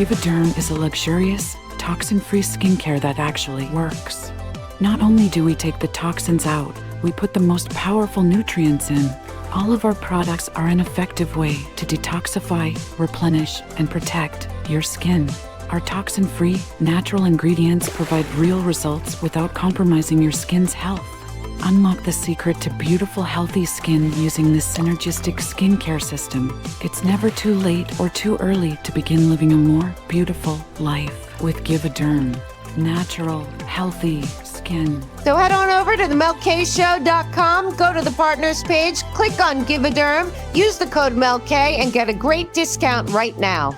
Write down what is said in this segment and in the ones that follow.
Givaderm is a luxurious, toxin-free skincare that actually works. Not only do we take the toxins out, we put the most powerful nutrients in. All of our products are an effective way to detoxify, replenish, and protect your skin. Our toxin-free, natural ingredients provide real results without compromising your skin's health. Unlock the secret to beautiful, healthy skin using this synergistic skincare system. It's never too late or too early to begin living a more beautiful life with Givaderm. Natural, healthy skin. So head on over to themelkshow.com, go to the partners page, click on Givaderm, use the code MELK, and get a great discount right now.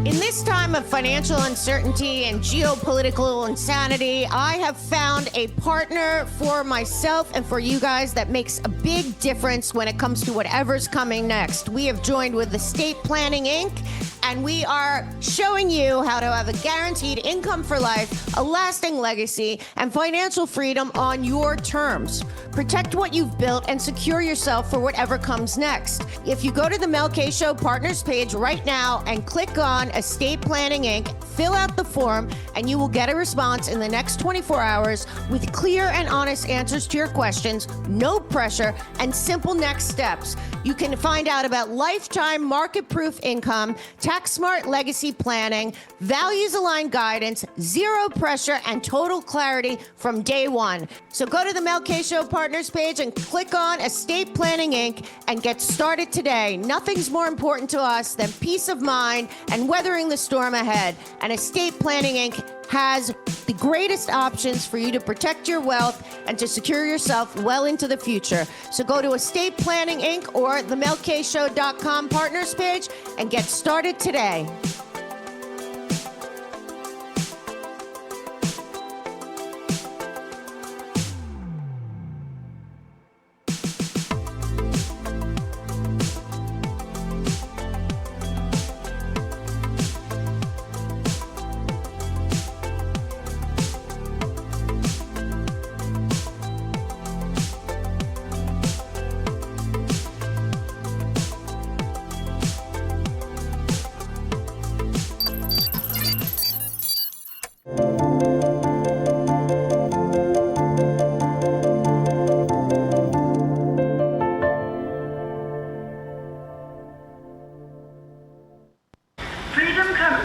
In this time of financial uncertainty and geopolitical insanity, I have found a partner for myself and for you guys that makes a big difference when it comes to whatever's coming next. We have joined with Estate Planning Inc., and we are showing you how to have a guaranteed income for life, a lasting legacy, and financial freedom on your terms. Protect what you've built and secure yourself for whatever comes next. If you go to the Mel K Show Partners page right now and click on Estate Planning Inc., fill out the form, and you will get a response in the next 24 hours with clear and honest answers to your questions, no pressure, and simple next steps. You can find out about lifetime market-proof income, tax-smart legacy planning, values-aligned guidance, zero pressure, and total clarity from day one. So go to the Mel K Show Partners page and click on Estate Planning Inc. and get started today. Nothing's more important to us than peace of mind and weathering the storm ahead. And Estate Planning Inc. has the greatest options for you to protect your wealth and to secure yourself well into the future. So go to Estate Planning Inc. or the melkshow.com partners page and get started today.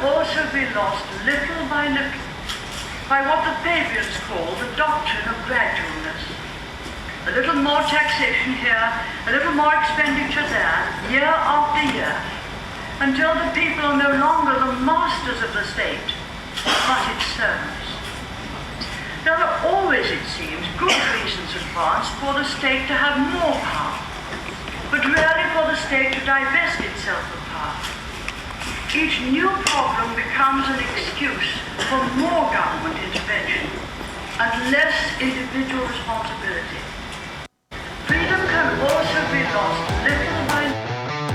also be lost little by little by what the Fabians call the doctrine of gradualness. A little more taxation here, a little more expenditure there, year after year, until the people are no longer the masters of the state, but its servants. There are always, it seems, good reasons in France for the state to have more power, but rarely for the state to divest itself of power. Each new problem becomes an excuse for more government intervention and less individual responsibility. Freedom can also be lost little by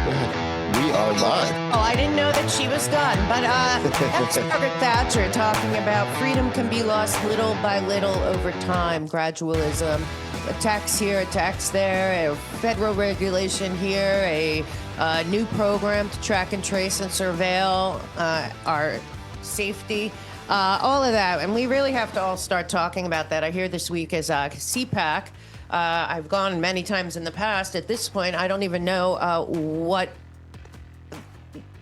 little. We are live. Oh, I didn't know that she was done, but that's Margaret Thatcher talking about freedom can be lost little by little over time, gradualism, a tax here, a tax there, a federal regulation here, a new program to track and trace and surveil our safety, all of that. And we really have to all start talking about that. I hear this week is CPAC. I've gone many times in the past. At this point, I don't even know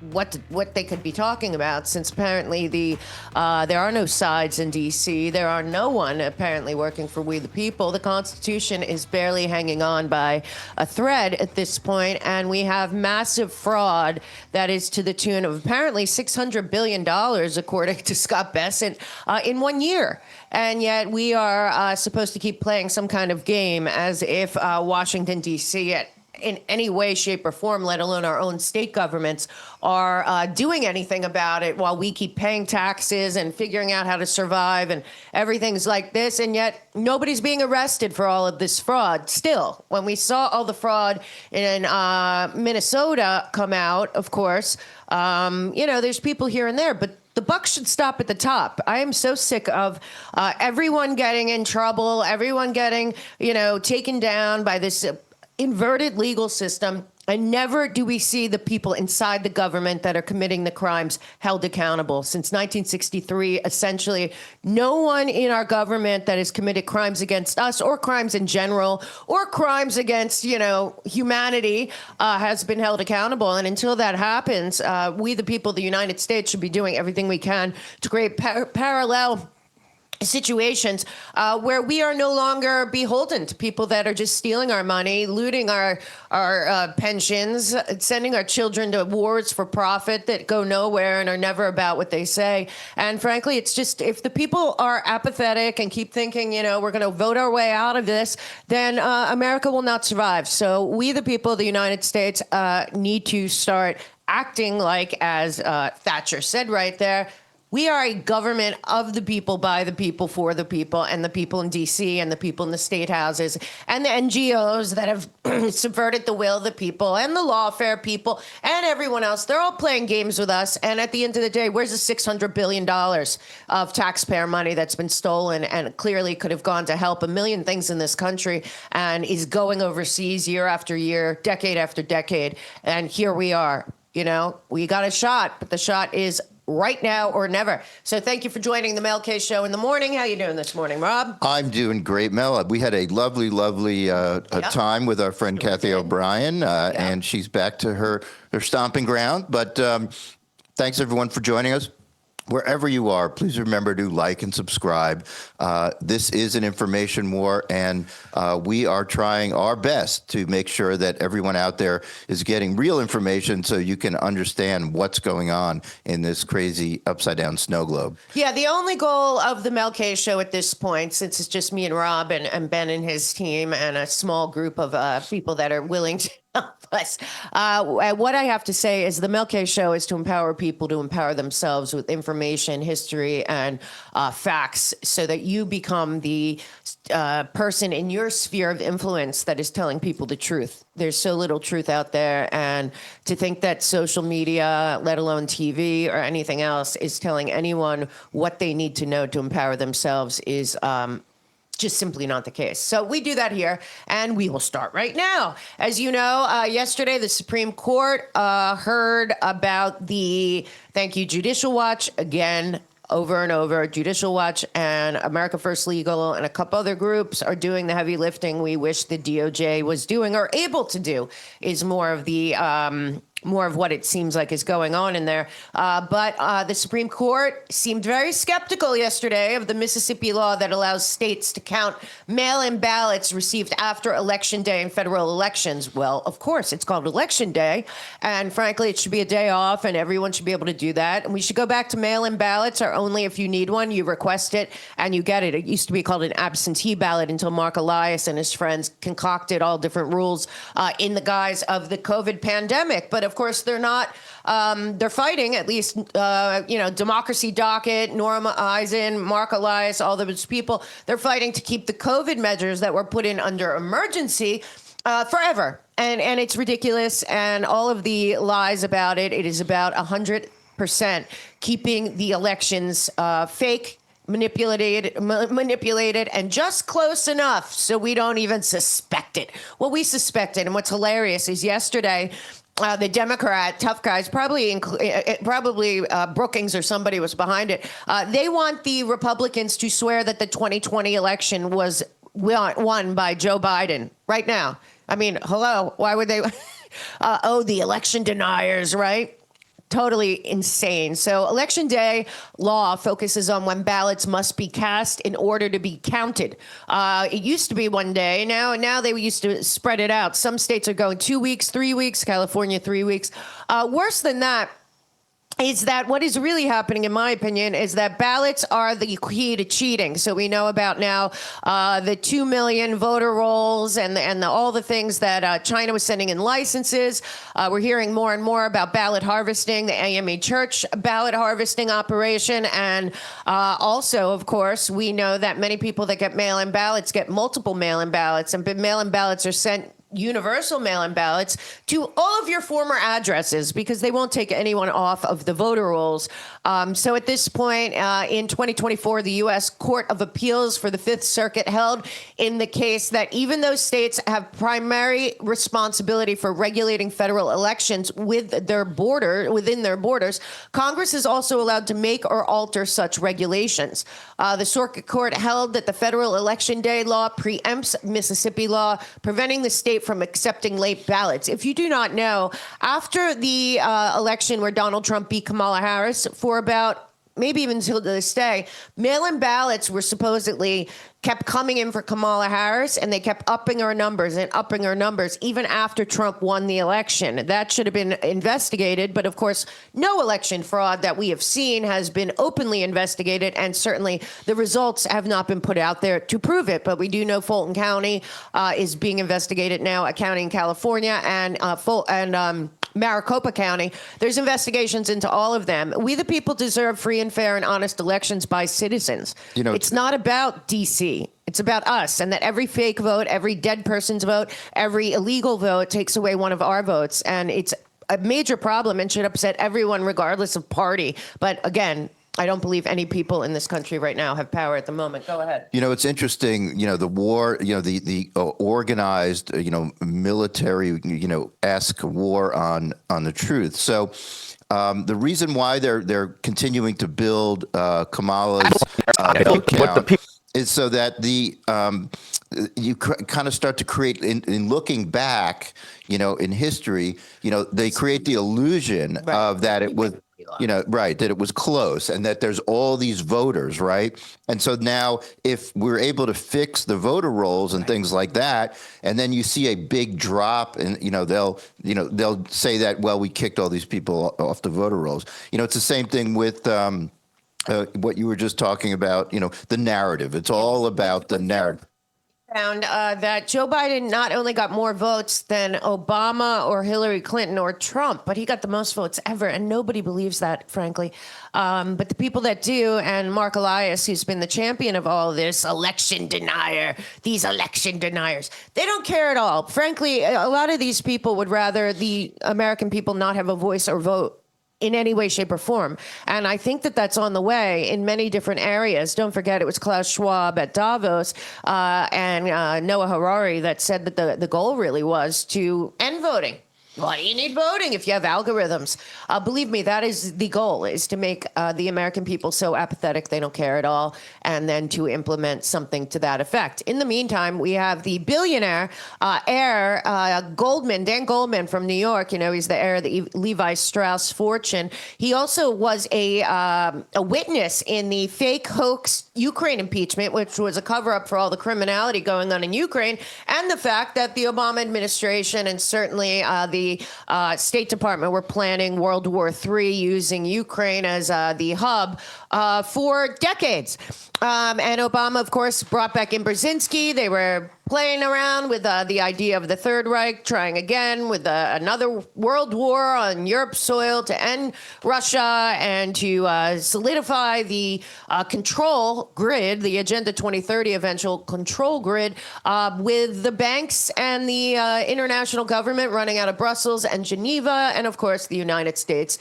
what they could be talking about, since apparently there are no sides in D.C. There are no one apparently working for we the people. The Constitution is barely hanging on by a thread at this point, and we have massive fraud that is to the tune of apparently $600 billion, according to Scott Bessent, in 1 year. And yet we are supposed to keep playing some kind of game as if Washington, D.C., in any way, shape, or form, let alone our own state governments, are doing anything about it, while we keep paying taxes and figuring out how to survive and everything's like this. And yet nobody's being arrested for all of this fraud. Still, when we saw all the fraud in Minnesota come out, of course, there's people here and there, but the buck should stop at the top. I am so sick of everyone getting in trouble, everyone getting, taken down by this inverted legal system, and never do we see the people inside the government that are committing the crimes held accountable. Since 1963, essentially, no one in our government that has committed crimes against us, or crimes in general, or crimes against, humanity, has been held accountable. And until that happens, we, the people of the United States, should be doing everything we can to create parallel situations where we are no longer beholden to people that are just stealing our money, looting our pensions, sending our children to wars for profit that go nowhere and are never about what they say. And frankly, it's just, if the people are apathetic and keep thinking, we're going to vote our way out of this, then America will not survive. So we, the people of the United States, need to start acting like, as Thatcher said right there, we are a government of the people, by the people, for the people, and the people in D.C. and the people in the state houses and the NGOs that have subverted the will of the people and the lawfare people and everyone else. They're all playing games with us. And at the end of the day, where's the $600 billion of taxpayer money that's been stolen and clearly could have gone to help a million things in this country and is going overseas year after year, decade after decade? And here we are. We got a shot, but the shot is right now or never. So thank you for joining the Mel K Show in the morning. How you doing this morning, Rob? I'm doing great, Mel. We had a lovely time with our friend Kathy O'Brien, and she's back to her stomping ground. But thanks, everyone, for joining us. Wherever you are, please remember to like and subscribe. This is an information war, and we are trying our best to make sure that everyone out there is getting real information so you can understand what's going on in this crazy upside-down snow globe. Yeah, the only goal of the Mel K Show at this point, since it's just me and Rob and Ben and his team and a small group of people that are willing to us. What I have to say is the Mel K Show is to empower people to empower themselves with information, history, and facts, so that you become the person in your sphere of influence that is telling people the truth. There's so little truth out there, and to think that social media, let alone TV or anything else, is telling anyone what they need to know to empower themselves is just simply not the case. So we do that here, and we will start right now. As you know, yesterday the Supreme Court heard about the, thank you, Judicial Watch, again, over and over. Judicial Watch and America First Legal and a couple other groups are doing the heavy lifting we wish the DOJ was doing or able to do, is more of the more of what it seems like is going on in there. But the Supreme Court seemed very skeptical yesterday of the Mississippi law that allows states to count mail-in ballots received after Election Day in federal elections. Well, of course, it's called Election Day, and frankly, it should be a day off, and everyone should be able to do that. And we should go back to mail-in ballots, or only if you need one, you request it, and you get it. It used to be called an absentee ballot until Mark Elias and his friends concocted all different rules in the guise of the COVID pandemic. But of course, they're not. They're fighting, at least, Democracy Docket, Norma Eisen, Mark Elias, all those people. They're fighting to keep the COVID measures that were put in under emergency forever. And it's ridiculous. And all of the lies about it, it is about 100% keeping the elections fake, manipulated, and just close enough so we don't even suspect it. Well, we suspect it. And what's hilarious is yesterday, the Democrat tough guys, probably Brookings or somebody was behind it. They want the Republicans to swear that the 2020 election was won by Joe Biden right now. I mean, hello, why would they? The election deniers, right? Totally insane. So Election Day law focuses on when ballots must be cast in order to be counted. It used to be one day. Now they used to spread it out. Some states are going 2 weeks, 3 weeks, California 3 weeks. Worse than that is that what is really happening, in my opinion, is that ballots are the key to cheating. So we know about now the 2 million voter rolls and all the things that China was sending in licenses. We're hearing more and more about ballot harvesting, the AME Church ballot harvesting operation. And also, of course, we know that many people that get mail-in ballots get multiple mail-in ballots, and mail-in ballots are sent universal mail-in ballots to all of your former addresses because they won't take anyone off of the voter rolls. So at this point, in 2024, the U.S. Court of Appeals for the Fifth Circuit held in the case that even though states have primary responsibility for regulating federal elections within their borders, Congress is also allowed to make or alter such regulations. The Circuit Court held that the federal Election Day law preempts Mississippi law, preventing the state from accepting late ballots. If you do not know, after the election where Donald Trump beat Kamala Harris, for about maybe even till this day, mail-in ballots were supposedly kept coming in for Kamala Harris, and they kept upping her numbers even after Trump won the election. That should have been investigated, but of course, no election fraud that we have seen has been openly investigated, and certainly the results have not been put out there to prove it. But we do know Fulton County is being investigated now, a county in California, and Maricopa County. There's investigations into all of them. We, the people, deserve free and fair and honest elections by citizens. It's not about D.C. It's about us, and that every fake vote, every dead person's vote, every illegal vote takes away one of our votes. And it's a major problem and should upset everyone regardless of party. But again, I don't believe any people in this country right now have power at the moment. Go ahead. It's interesting, the war, the organized, military, esque war on the truth. So the reason why they're continuing to build Kamala's vote count is so that you kind of start to create, in looking back, in history, they create the illusion of that it was, that it was close and that there's all these voters, right? And so now if we're able to fix the voter rolls and things like that, and then you see a big drop and, they'll say that, well, we kicked all these people off the voter rolls. It's the same thing with what you were just talking about, the narrative. It's all about the narrative. Found that Joe Biden not only got more votes than Obama or Hillary Clinton or Trump, but he got the most votes ever, and nobody believes that, frankly. But the people that do, and Mark Elias, who's been the champion of all this, these election deniers, they don't care at all. Frankly, a lot of these people would rather the American people not have a voice or vote in any way, shape, or form. And I think that that's on the way in many different areas. Don't forget, it was Klaus Schwab at Davos and Noah Harari that said that the goal really was to end voting. Why do you need voting if you have algorithms? Believe me, that is the goal, is to make the American people so apathetic they don't care at all, and then to implement something to that effect. In the meantime, we have the billionaire heir, Dan Goldman from New York. You know, he's the heir of the Levi Strauss fortune. He also was a witness in the fake hoax Ukraine impeachment, which was a cover-up for all the criminality going on in Ukraine, and the fact that the Obama administration and certainly the State Department were planning World War III using Ukraine as the hub for decades. And Obama, of course, brought back in Brzezinski. They were playing around with the idea of the Third Reich, trying again with another world war on Europe's soil to end Russia and to solidify the control grid, the Agenda 2030 eventual control grid, with the banks and the international government running out of Brussels and Geneva, and of course the United States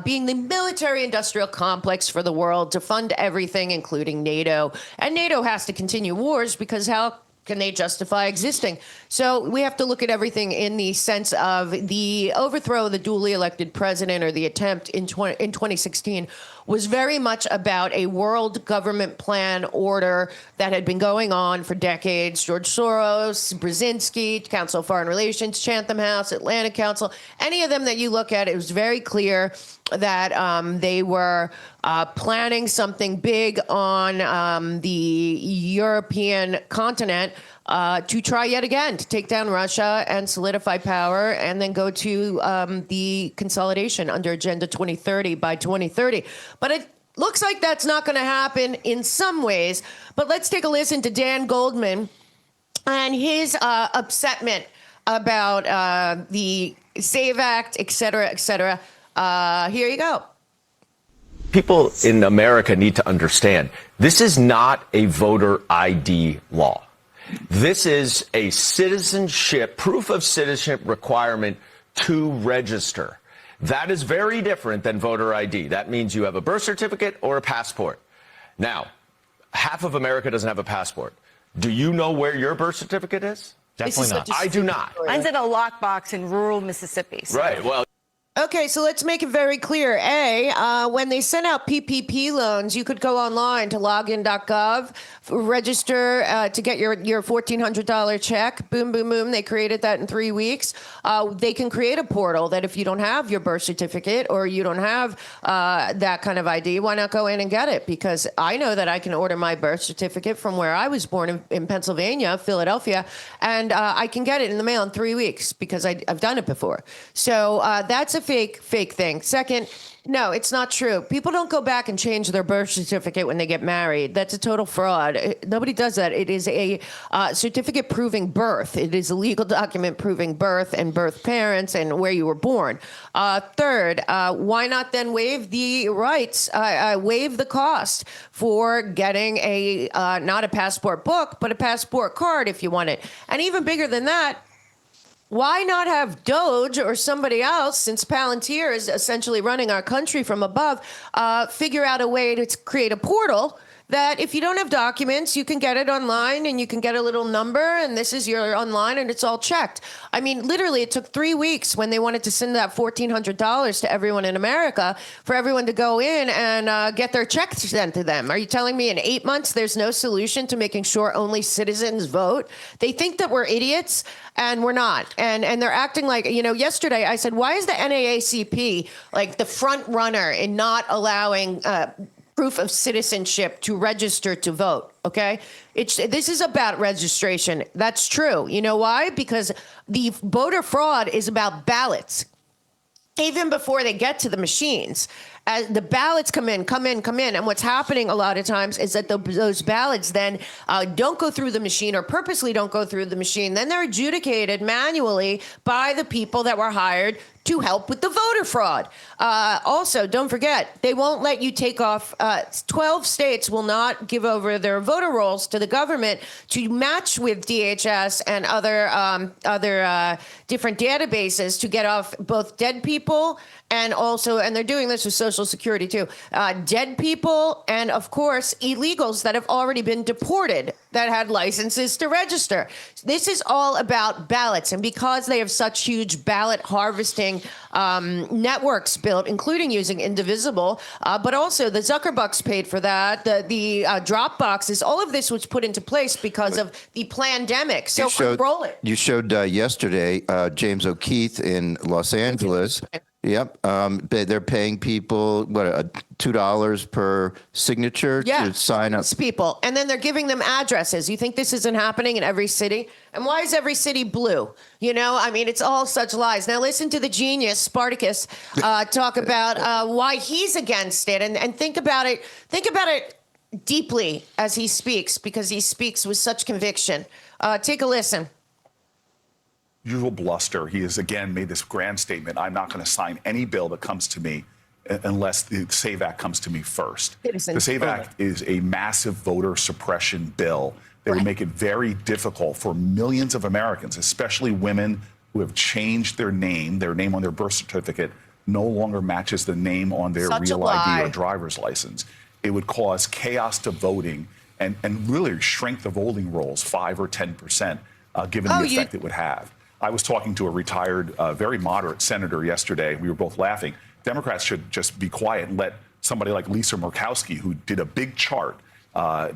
being the military-industrial complex for the world to fund everything, including NATO. And NATO has to continue wars because how can they justify existing? So we have to look at everything in the sense of the overthrow of the duly elected president, or the attempt in 2016, was very much about a world government plan order that had been going on for decades. George Soros, Brzezinski, Council of Foreign Relations, Chatham House, Atlantic Council, any of them that you look at, it was very clear that they were planning something big on the European continent to try yet again to take down Russia and solidify power, and then go to the consolidation under Agenda 2030 by 2030. But it looks like that's not going to happen in some ways. But let's take a listen to Dan Goldman and his upsetment about the SAVE Act, et cetera, et cetera. Here you go. People in America need to understand this is not a voter ID law. This is a citizenship, proof of citizenship requirement to register. That is very different than voter ID. That means you have a birth certificate or a passport. Now, half of America doesn't have a passport. Do you know where your birth certificate is? Definitely not. I do not. Mine's in a lockbox in rural Mississippi. So. Right. Well. Okay, so let's make it very clear. When they sent out PPP loans, you could go online to login.gov, register to get your $1,400 check. Boom, boom, boom. They created that in 3 weeks. They can create a portal that if you don't have your birth certificate or you don't have that kind of ID, why not go in and get it? Because I know that I can order my birth certificate from where I was born in Pennsylvania, Philadelphia, and I can get it in the mail in 3 weeks because I've done it before. So that's a fake thing. Second, no, it's not true. People don't go back and change their birth certificate when they get married. That's a total fraud. Nobody does that. It is a certificate proving birth. It is a legal document proving birth and birth parents and where you were born. Third, why not then waive the rights, waive the cost for getting a not a passport book, but a passport card if you want it. And even bigger than that, why not have Doge or somebody else, since Palantir is essentially running our country from above, figure out a way to create a portal that if you don't have documents, you can get it online and you can get a little number and this is your online and it's all checked. I mean, literally, it took 3 weeks when they wanted to send that $1,400 to everyone in America for everyone to go in and get their checks sent to them. Are you telling me in 8 months there's no solution to making sure only citizens vote? They think that we're idiots. And we're not. And they're acting like, yesterday I said, why is the NAACP like the front runner in not allowing proof of citizenship to register to vote? Okay, this is about registration. That's true. You know why? Because the voter fraud is about ballots. Even before they get to the machines, as the ballots come in. And what's happening a lot of times is that those ballots then don't go through the machine or purposely don't go through the machine. Then they're adjudicated manually by the people that were hired to help with the voter fraud. Also, don't forget, they won't let you take off. 12 states will not give over their voter rolls to the government to match with DHS and other different databases to get off both dead people and they're doing this with Social Security too, dead people and, of course, illegals that have already been deported that had licenses to register. This is all about ballots. And because they have such huge ballot harvesting networks built, including using Indivisible, but also the Zuckerbucks paid for that, the drop boxes, all of this was put into place because of the pandemic. So control it. You showed yesterday James O'Keefe in Los Angeles. Yep. They're paying people, $2 per signature to sign up. People. And then they're giving them addresses. You think this isn't happening in every city? And why is every city blue? You know, I mean, it's all such lies. Now listen to the genius, Spartacus, talk about why he's against it. And think about it. Think about it deeply as he speaks, because he speaks with such conviction. Take a listen. Usual bluster. He has again made this grand statement. I'm not going to sign any bill that comes to me unless the SAVE Act comes to me first. The SAVE Act is a massive voter suppression bill that would make it very difficult for millions of Americans, especially women who have changed their name on their birth certificate no longer matches the name on their real ID or driver's license. It would cause chaos to voting and really shrink the voting rolls 5 or 10%, given the effect it would have. I was talking to a retired, very moderate senator yesterday. We were both laughing. Democrats should just be quiet and let somebody like Lisa Murkowski, who did a big chart,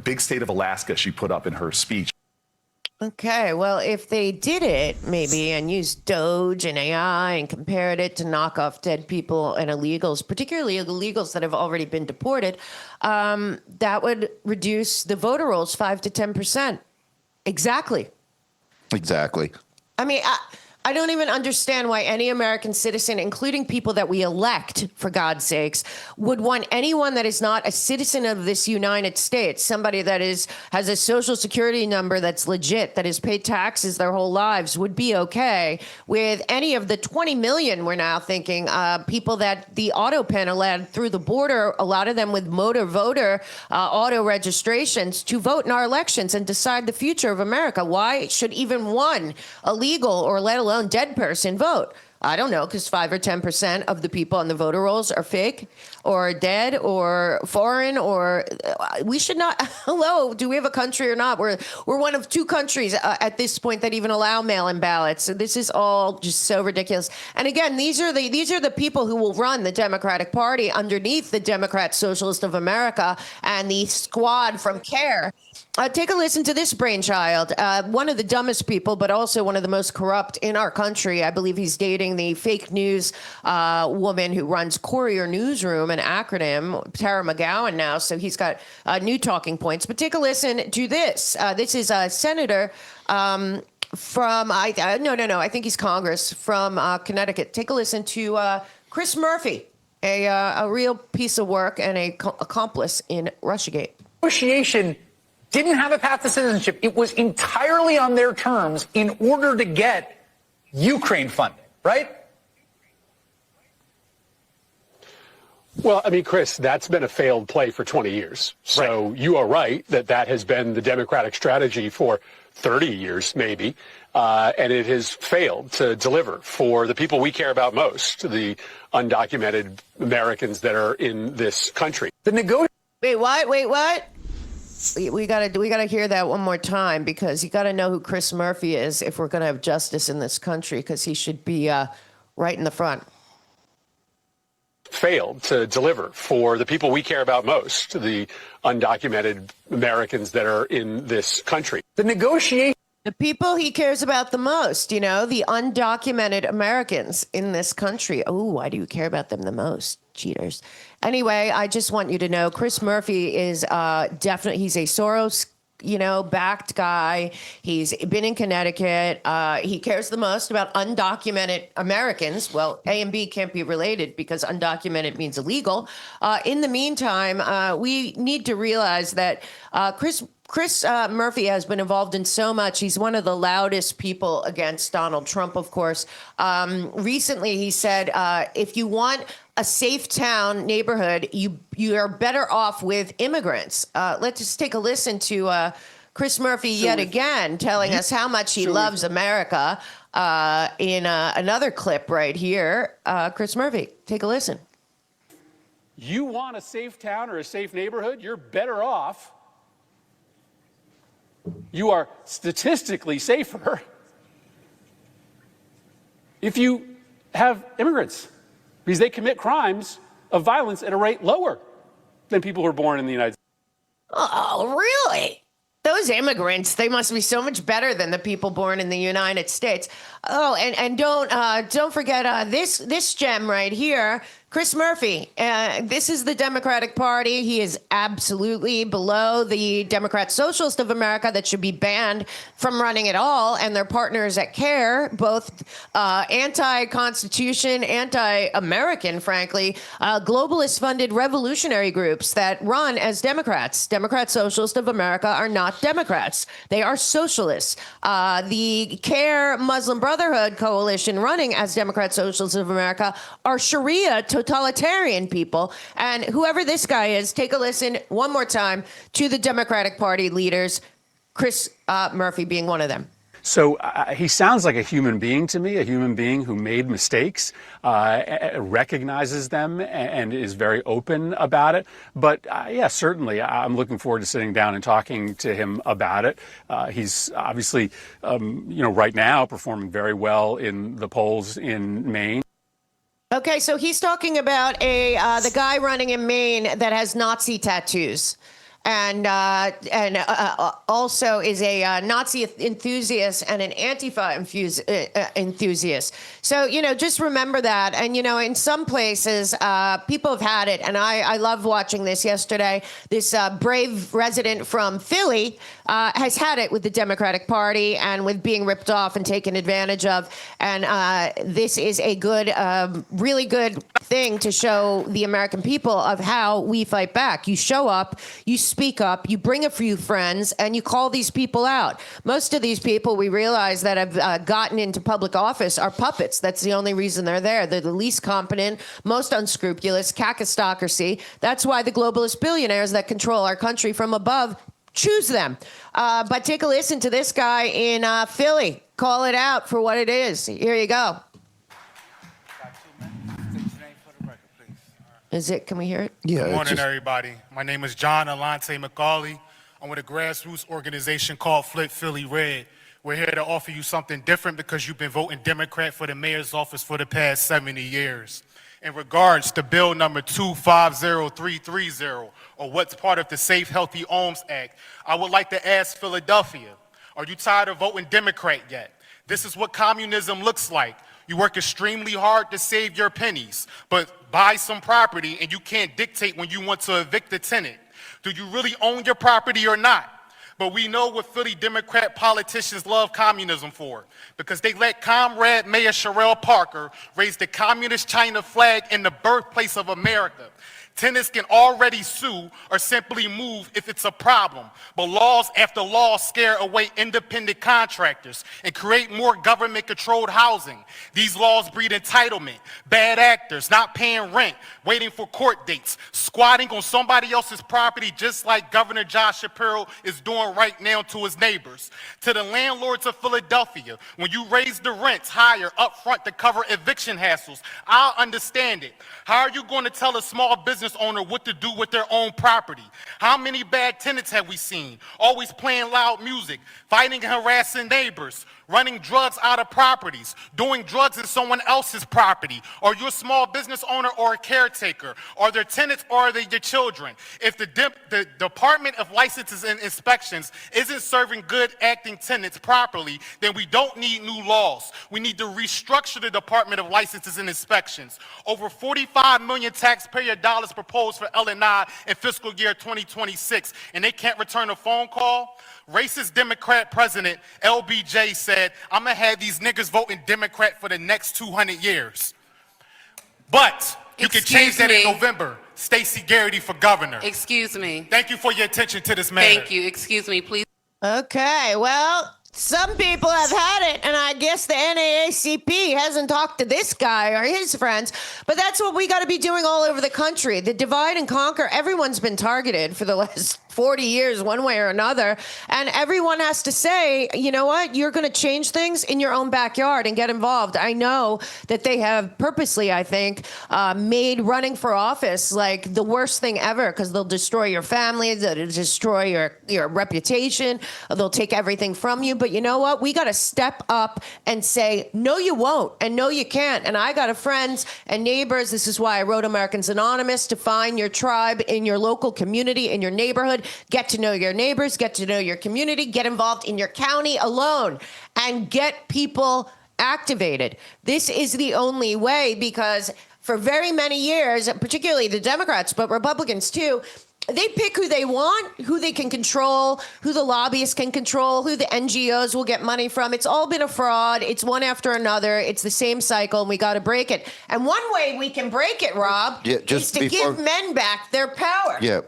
big state of Alaska, she put up in her speech. Okay, well, if they did it maybe and used Doge and AI and compared it to knock off dead people and illegals, particularly illegals that have already been deported, that would reduce the voter rolls 5 to 10%. Exactly. I mean, I don't even understand why any American citizen, including people that we elect, for God's sakes, would want anyone that is not a citizen of this United States, somebody that has a social security number that's legit, that has paid taxes their whole lives, would be okay with any of the 20 million, we're now thinking, people that the auto pen allowed through the border, a lot of them with motor voter auto registrations, to vote in our elections and decide the future of America. Why should even one illegal or let alone dead person vote? I don't know, because 5 or 10% of the people on the voter rolls are fake or dead or foreign, or we should not. Hello, do we have a country or not? We're one of 2 countries at this point that even allow mail-in ballots. So this is all just so ridiculous. And again, these are the people who will run the Democratic Party underneath the Democrat Socialist of America and the squad from CARE. Take a listen to this brainchild. One of the dumbest people, but also one of the most corrupt in our country. I believe he's dating the fake news woman who runs Courier Newsroom, an acronym, Tara McGowan now. So he's got new talking points. But take a listen to this. This is a senator from, I think he's Congress, from Connecticut. Take a listen to Chris Murphy, a real piece of work and a accomplice in Russiagate. Negotiation didn't have a path to citizenship. It was entirely on their terms in order to get Ukraine funding, right? Well, I mean, Chris, that's been a failed play for 20 years. So you are right that has been the Democratic strategy for 30 years, maybe. And it has failed to deliver for the people we care about most, the undocumented Americans that are in this country. Wait, what? We gotta hear that one more time, because you gotta know who Chris Murphy is if we're gonna have justice in this country, because he should be right in the front. Failed to deliver for the people we care about most, the undocumented Americans that are in this country. The people he cares about the most, the undocumented Americans in this country. Oh, why do you care about them the most? Cheaters. Anyway, I just want you to know Chris Murphy is definitely, he's a Soros, backed guy. He's been in Connecticut. He cares the most about undocumented Americans. Well, A and B can't be related because undocumented means illegal. In the meantime, we need to realize that Chris Chris Murphy has been involved in so much. He's one of the loudest people against Donald Trump, of course. Recently, he said, if you want a safe town neighborhood, you are better off with immigrants. Let's just take a listen to Chris Murphy yet again, telling us how much he loves America in another clip right here. Chris Murphy, take a listen. You want a safe town or a safe neighborhood, you're better off. You are statistically safer if you have immigrants, because they commit crimes of violence at a rate lower than people who are born in the United States. Oh, really? Those immigrants, they must be so much better than the people born in the United States. Oh, and don't forget this gem right here. Chris Murphy, this is the Democratic Party. He is absolutely below the Democrat Socialist of America that should be banned from running at all, and their partners at CARE, both anti-Constitution, anti-American, frankly, globalist-funded revolutionary groups that run as Democrats. Democrat Socialist of America are not Democrats. They are socialists. The CARE Muslim Brotherhood coalition running as Democrat Socialists of America are Sharia totalitarian people. And whoever this guy is, take a listen one more time to the Democratic Party leaders, Chris Murphy being one of them. So he sounds like a human being to me, a human being who made mistakes, recognizes them, and is very open about it. But yeah, certainly, I'm looking forward to sitting down and talking to him about it. He's obviously, right now performing very well in the polls in Maine. Okay, so he's talking about the guy running in Maine that has Nazi tattoos. And also is a Nazi enthusiast and an Antifa enthusiast. So, just remember that. And, in some places, people have had it. And I love watching this yesterday. This brave resident from Philly has had it with the Democratic Party and with being ripped off and taken advantage of. And this is a good, really good thing to show the American people of how we fight back. You show up, you speak up, you bring a few friends, and you call these people out. Most of these people, we realize, that have gotten into public office are puppets. That's the only reason they're there. They're the least competent, most unscrupulous, kakistocracy. That's why the globalist billionaires that control our country from above choose them. But take a listen to this guy in Philly. Call it out for what it is. Here you go. Is it? Can we hear it? Yeah. Good morning, everybody. My name is John Alante McCauley. I'm with a grassroots organization called Flip Philly Red. We're here to offer you something different because you've been voting Democrat for the mayor's office for the past 70 years. In regards to bill number 250330, or what's part of the Safe Healthy Homes Act, I would like to ask Philadelphia, are you tired of voting Democrat yet? This is what communism looks like. You work extremely hard to save your pennies, but buy some property and you can't dictate when you want to evict the tenant. Do you really own your property or not? But we know what Philly Democrat politicians love communism for, because they let Comrade Mayor Sherrell Parker raise the communist China flag in the birthplace of America. Tenants can already sue or simply move if it's a problem. But laws after laws scare away independent contractors and create more government-controlled housing. These laws breed entitlement, bad actors, not paying rent, waiting for court dates, squatting on somebody else's property just like Governor Josh Shapiro is doing right now to his neighbors. To the landlords of Philadelphia, when you raise the rents higher up front to cover eviction hassles, I'll understand it. How are you going to tell a small business owner what to do with their own property? How many bad tenants have we seen? Always playing loud music, fighting and harassing neighbors, running drugs out of properties, doing drugs in someone else's property. Are you a small business owner or a caretaker? Are there tenants or are they your children? If the Department of Licenses and Inspections isn't serving good acting tenants properly, then we don't need new laws. We need to restructure the Department of Licenses and Inspections. Over 45 million taxpayer dollars proposed for L&I in fiscal year 2026, and they can't return a phone call? Racist Democrat President LBJ said, I'm going to have these niggas voting Democrat for the next 200 years. But you can change that in November. Stacey Garrity for governor. Excuse me. Thank you for your attention to this matter. Thank you. Excuse me, please. Okay, well, some people have had it, and I guess the NAACP hasn't talked to this guy or his friends, but that's what we got to be doing all over the country. The divide and conquer, everyone's been targeted for the last 40 years, one way or another, and everyone has to say, you know what, you're going to change things in your own backyard and get involved. I know that they have purposely, I think, made running for office like the worst thing ever, because they'll destroy your family, they'll destroy your reputation, they'll take everything from you. But you know what? We got to step up and say, no, you won't, and no, you can't. And I got friends and neighbors. This is why I wrote Americans Anonymous, to find your tribe in your local community, in your neighborhood. Get to know your neighbors, get to know your community, get involved in your county alone, and get people activated. This is the only way, because for very many years, particularly the Democrats, but Republicans too, they pick who they want, who they can control, who the lobbyists can control, who the NGOs will get money from. It's all been a fraud. It's one after another. It's the same cycle, and we got to break it. And one way we can break it, Rob, is to give men back their power. Yeah,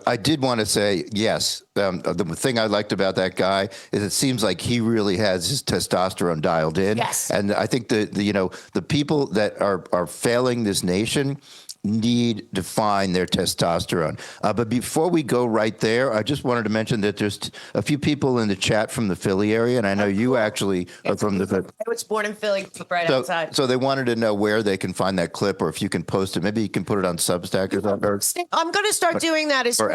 I did want to say, yes, the thing I liked about that guy is it seems like he really has his testosterone dialed in. Yes. And I think the people that are failing this nation need to find their testosterone. But before we go right there, I just wanted to mention that there's a few people in the chat from the Philly area, and I know you actually are from the. I was born in Philly, right outside. So they wanted to know where they can find that clip, or if you can post it. Maybe you can put it on Substack or something. I'm going to start doing that as we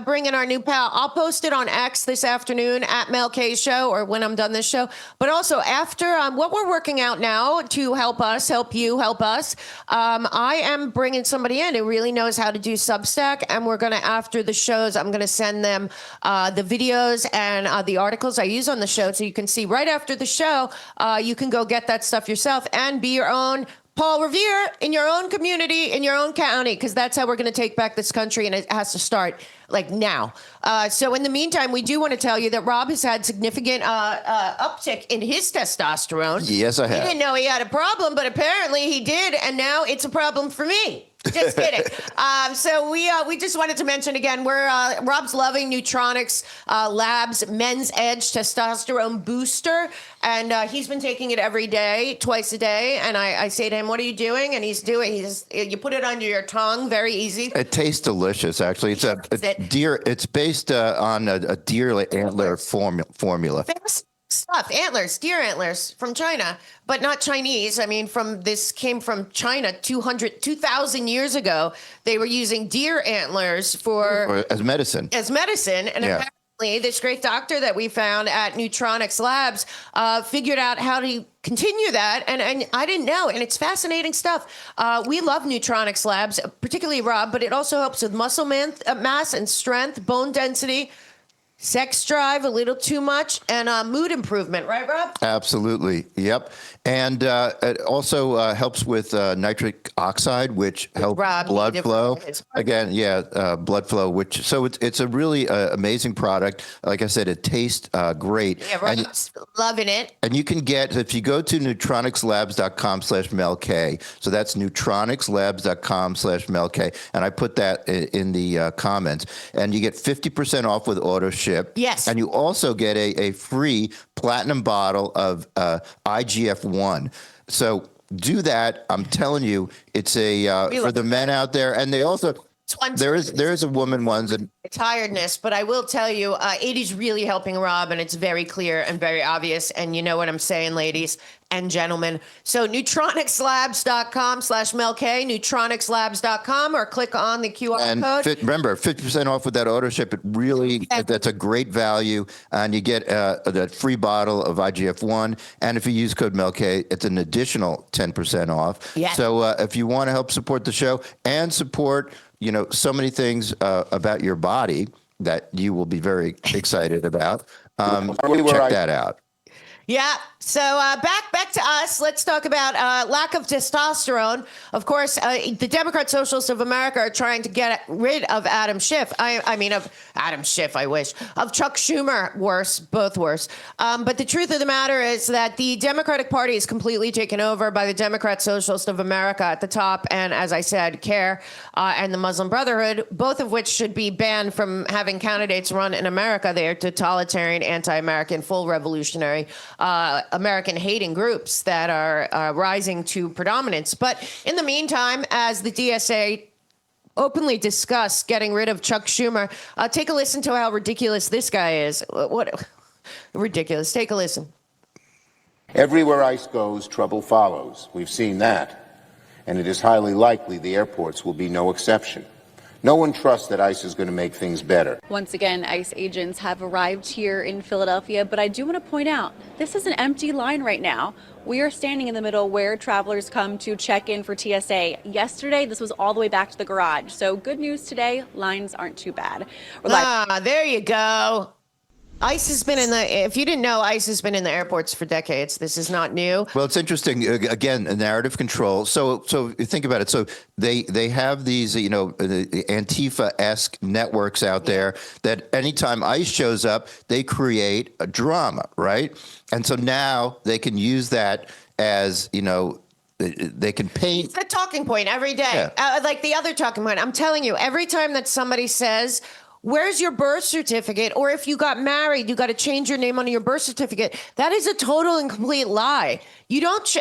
bring in our new pal. I'll post it on X this afternoon at Mel K Show, or when I'm done this show. But also after what we're working out now to help us, help you, help us. I am bringing somebody in who really knows how to do Substack, and we're going to, after the shows, I'm going to send them the videos and the articles I use on the show, so you can see right after the show. You can go get that stuff yourself and be your own Paul Revere in your own community, in your own county, because that's how we're going to take back this country, and it has to start like now. So in the meantime, we do want to tell you that Rob has had significant uptick in his testosterone. Yes, I have. He didn't know he had a problem, but apparently he did, and now it's a problem for me. Just kidding. So we just wanted to mention again, we're Rob's loving Neutronics Labs Men's Edge Testosterone Booster, and he's been taking it every day, twice a day. And I say to him, "What are you doing?" And you put it under your tongue, very easy. It tastes delicious, actually. It's a deer. It's based on a deer antler formula. Stuff, antlers, deer antlers from China, but not Chinese. I mean, this came from China 2,000 years ago. They were using deer antlers as medicine. And apparently this great doctor that we found at Neutronics Labs figured out how to continue that, and I didn't know, and it's fascinating stuff. We love Neutronics Labs, particularly Rob, but it also helps with muscle mass and strength, bone density, sex drive, a little too much, and mood improvement. Right, Rob? Absolutely. Yep. And it also helps with nitric oxide, which helps blood flow. Again, blood flow. So it's a really amazing product. Like I said, it tastes great. Yeah, Rob's loving it. And you can get, if you go to neutronicslabs.com/MelK, so that's neutronicslabs.com/MelK, and I put that in the comments, and you get 50% off with auto ship. Yes. And you also get a free platinum bottle of IGF-1. So do that. I'm telling you, it's for the men out there. And they also, there is a woman ones. And tiredness, but I will tell you, it is really helping Rob, and it's very clear and very obvious. And you know what I'm saying, ladies and gentlemen. So neutronicslabs.com/MelK, neutronicslabs.com, or click on the QR code. Remember, 50% off with that auto ship. That's a great value. And you get that free bottle of IGF-1. And if you use code MELK, it's an additional 10% off. Yes. So if you want to help support the show and support, so many things about your body that you will be very excited about, check that out. Yeah. So back to us. Let's talk about lack of testosterone. Of course, the Democrat Socialists of America are trying to get rid of Adam Schiff. I mean, of Adam Schiff, I wish. Of Chuck Schumer, worse, both worse. But the truth of the matter is that the Democratic Party is completely taken over by the Democrat Socialists of America at the top. And as I said, CARE and the Muslim Brotherhood, both of which should be banned from having candidates run in America. They are totalitarian, anti-American, full revolutionary American hating groups that are rising to predominance. But in the meantime, as the DSA openly discuss getting rid of Chuck Schumer, take a listen to how ridiculous this guy is. What ridiculous. Take a listen. Everywhere ICE goes, trouble follows. We've seen that. And it is highly likely the airports will be no exception. No one trusts that ICE is going to make things better. Once again, ICE agents have arrived here in Philadelphia, but I do want to point out this is an empty line right now. We are standing in the middle where travelers come to check in for TSA. Yesterday, this was all the way back to the garage. So good news today, lines aren't too bad. There you go. ICE has been if you didn't know, ICE has been in the airports for decades. This is not new. Well, it's interesting. Again, narrative control. So think about it. So they have these, Antifa-esque networks out there that anytime ICE shows up, they create a drama, right? And so now they can use that as, they can paint. It's the talking point every day. Yeah. Like the other talking point. I'm telling you, every time that somebody says, where's your birth certificate? Or if you got married, you got to change your name on your birth certificate. That is a total and complete lie. You don't.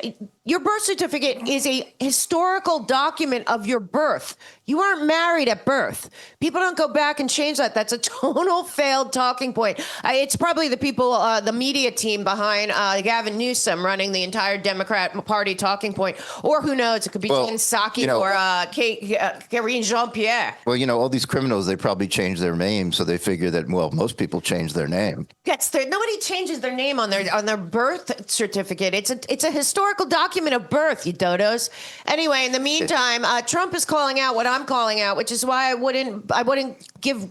Your birth certificate is a historical document of your birth. You aren't married at birth. People don't go back and change that. That's a total failed talking point. It's probably the people, the media team behind Gavin Newsom running the entire Democrat Party talking point. Or who knows? It could be Jen Psaki or Karine Jean-Pierre. Well, all these criminals, they probably changed their name, so they figure that, most people change their name. Nobody changes their name on their birth certificate. It's a historical document of birth, you dodos. Anyway, in the meantime, Trump is calling out what I'm calling out, which is why I wouldn't give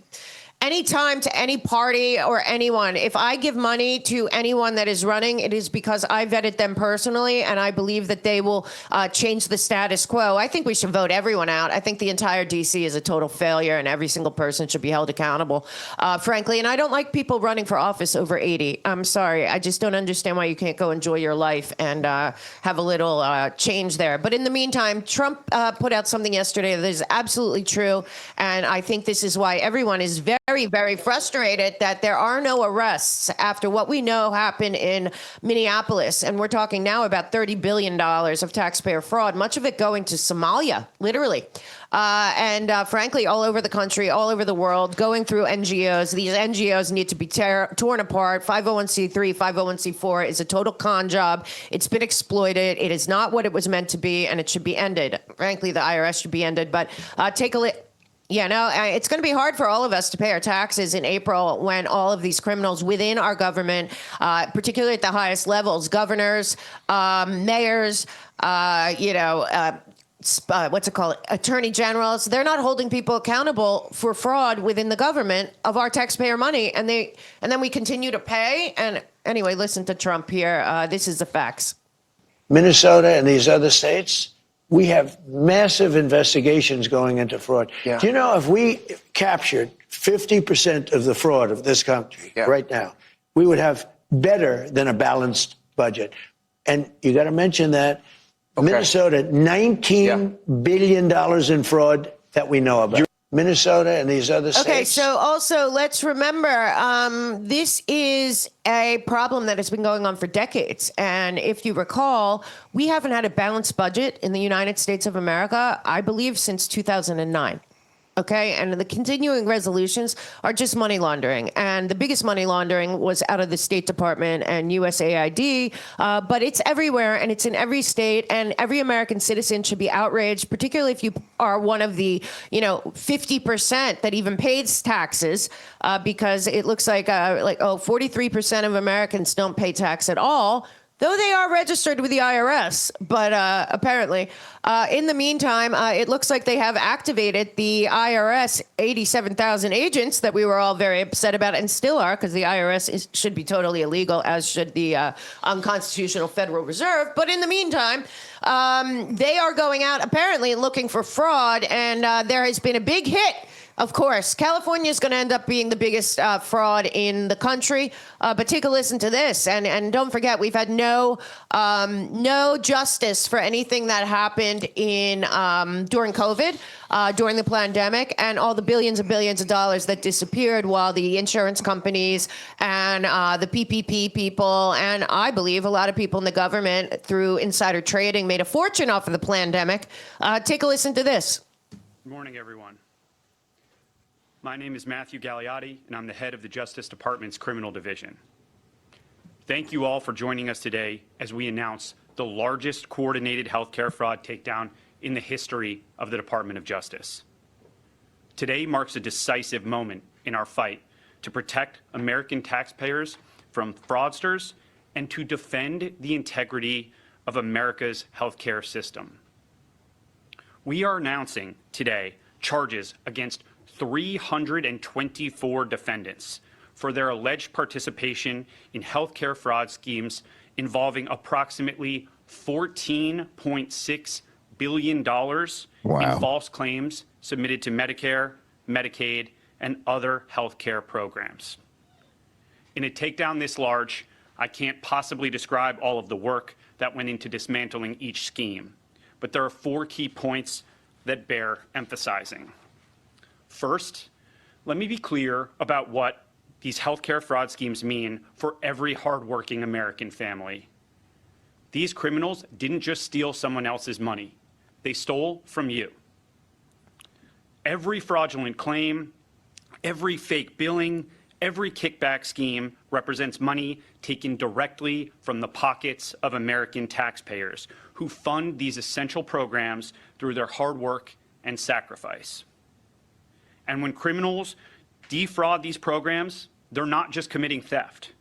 any time to any party or anyone. If I give money to anyone that is running, it is because I vetted them personally, and I believe that they will change the status quo. I think we should vote everyone out. I think the entire D.C. is a total failure, and every single person should be held accountable, frankly. And I don't like people running for office over 80. I'm sorry. I just don't understand why you can't go enjoy your life and have a little change there. But in the meantime, Trump put out something yesterday that is absolutely true, and I think this is why everyone is very, very frustrated that there are no arrests after what we know happened in Minneapolis. And we're talking now about $30 billion of taxpayer fraud, much of it going to Somalia, literally. And frankly, all over the country, all over the world, going through NGOs. These NGOs need to be torn apart. 501c3, 501c4 is a total con job. It's been exploited. It is not what it was meant to be, and it should be ended. Frankly, the IRS should be ended. But take a look. Yeah, no, it's going to be hard for all of us to pay our taxes in April when all of these criminals within our government, particularly at the highest levels, governors, mayors, attorney generals, they're not holding people accountable for fraud within the government of our taxpayer money. And then we continue to pay. And anyway, listen to Trump here. This is the facts. Minnesota and these other states, we have massive investigations going into fraud. Yeah. Do you know if we captured 50% of the fraud of this country right now, we would have better than a balanced budget? And you got to mention that Minnesota, $19 billion in fraud that we know about. Minnesota and these other states. Okay, so also let's remember, this is a problem that has been going on for decades. And if you recall, we haven't had a balanced budget in the United States of America, I believe, since 2009. Okay, and the continuing resolutions are just money laundering. And the biggest money laundering was out of the State Department and USAID, but it's everywhere and it's in every state, and every American citizen should be outraged, particularly if you are one of the, 50% that even pays taxes, because it looks like 43% of Americans don't pay tax at all. though they are registered with the IRS. But apparently, in the meantime, it looks like they have activated the IRS 87,000 agents that we were all very upset about and still are, because the IRS should be totally illegal, as should the unconstitutional Federal Reserve. But in the meantime, they are going out apparently looking for fraud, and there has been a big hit. Of course, California is going to end up being the biggest fraud in the country. But take a listen to this, and don't forget, we've had no justice for anything that happened in during COVID, during the pandemic, and all the billions and billions of dollars that disappeared while the insurance companies and the PPP people, and I believe a lot of people in the government through insider trading made a fortune off of the pandemic. Take a listen to this. Good morning, everyone. My name is Matthew Gagliotti, and I'm the head of the Justice Department's Criminal Division. Thank you all for joining us today as we announce the largest coordinated healthcare fraud takedown in the history of the Department of Justice. Today marks a decisive moment in our fight to protect American taxpayers from fraudsters and to defend the integrity of America's healthcare system. We are announcing today charges against 324 defendants for their alleged participation in healthcare fraud schemes involving approximately $14.6 billion in false claims submitted to Medicare, Medicaid, and other healthcare programs. In a takedown this large, I can't possibly describe all of the work that went into dismantling each scheme, but there are 4 key points that bear emphasizing. First, let me be clear about what these healthcare fraud schemes mean for every hardworking American family. These criminals didn't just steal someone else's money. They stole from you. Every fraudulent claim, every fake billing, every kickback scheme represents money taken directly from the pockets of American taxpayers who fund these essential programs through their hard work and sacrifice. And when criminals defraud these programs, they're not just committing theft.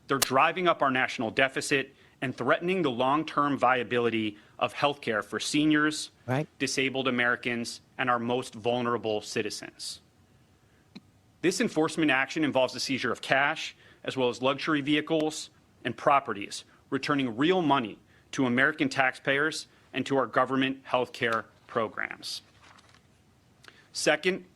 They're driving up our national deficit and threatening the long-term viability of healthcare for seniors, disabled Americans, and our most vulnerable citizens. This enforcement action involves the seizure of cash, as well as luxury vehicles and properties, returning real money to American taxpayers and to our government healthcare programs. Second,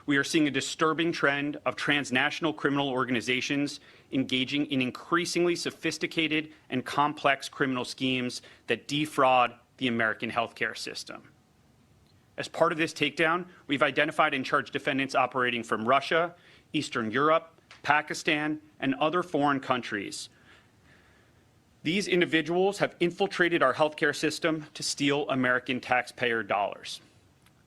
we are seeing a disturbing trend of transnational criminal organizations engaging in increasingly sophisticated and complex criminal schemes that defraud the American healthcare system. As part of this takedown, we've identified and charged defendants operating from Russia, Eastern Europe, Pakistan, and other foreign countries. These individuals have infiltrated our healthcare system to steal American taxpayer dollars.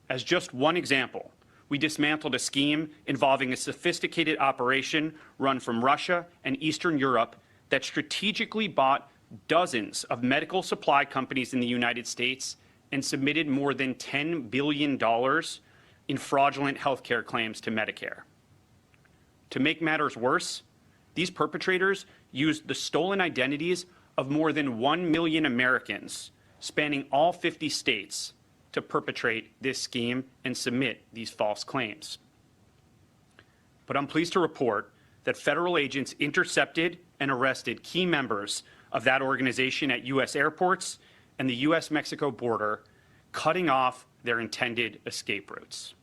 As just one example, we dismantled a scheme involving a sophisticated operation run from Russia and Eastern Europe that strategically bought dozens of medical supply companies in the United States and submitted more than $10 billion in fraudulent healthcare claims to Medicare. To make matters worse, these perpetrators used the stolen identities of more than 1 million Americans spanning all 50 states to perpetrate this scheme and submit these false claims. But I'm pleased to report that federal agents intercepted and arrested key members of that organization at U.S. airports and the U.S.-Mexico border, cutting off their intended escape routes.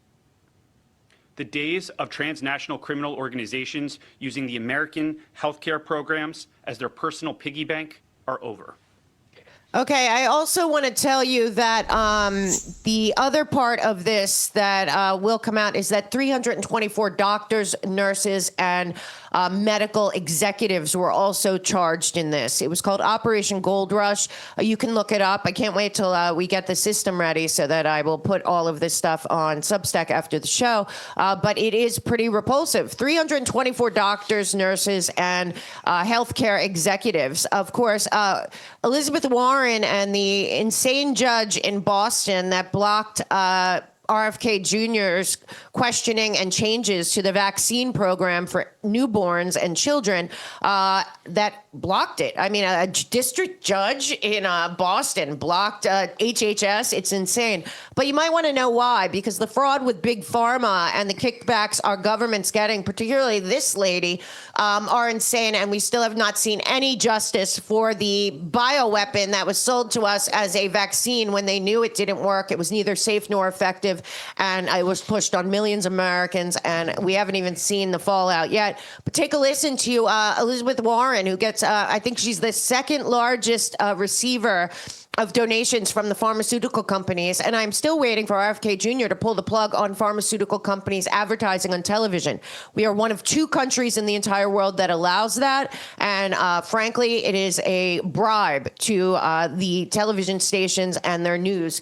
The days of transnational criminal organizations using the American healthcare programs as their personal piggy bank are over. Okay, I also want to tell you that the other part of this that will come out is that 324 doctors, nurses, and medical executives were also charged in this. It was called Operation Gold Rush. You can look it up. I can't wait till we get the system ready so that I will put all of this stuff on Substack after the show. But it is pretty repulsive. 324 doctors, nurses, and healthcare executives. Of course, Elizabeth Warren and the insane judge in Boston that blocked RFK Jr.'s questioning and changes to the vaccine program for newborns and children that blocked it. I mean, a district judge in Boston blocked HHS. It's insane. But you might want to know why, because the fraud with Big Pharma and the kickbacks our government's getting, particularly this lady, are insane. And we still have not seen any justice for the bioweapon that was sold to us as a vaccine when they knew it didn't work. It was neither safe nor effective. And it was pushed on millions of Americans, and we haven't even seen the fallout yet. But take a listen to Elizabeth Warren, who gets, I think she's the second largest receiver of donations from the pharmaceutical companies. And I'm still waiting for RFK Jr. to pull the plug on pharmaceutical companies advertising on television. We are one of 2 countries in the entire world that allows that. And frankly, it is a bribe to the television stations and their news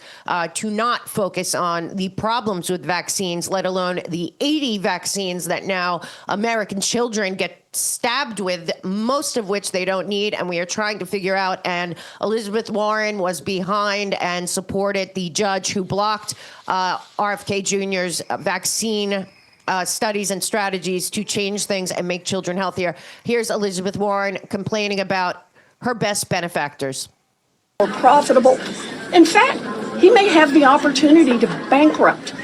to not focus on the problems with vaccines, let alone the 80 vaccines that now American children get stabbed with, most of which they don't need, and we are trying to figure out. And Elizabeth Warren was behind and supported the judge who blocked RFK Jr.'s vaccine studies and strategies to change things and make children healthier. Here's Elizabeth Warren complaining about her best benefactors. More profitable. In fact, he may have the opportunity to bankrupt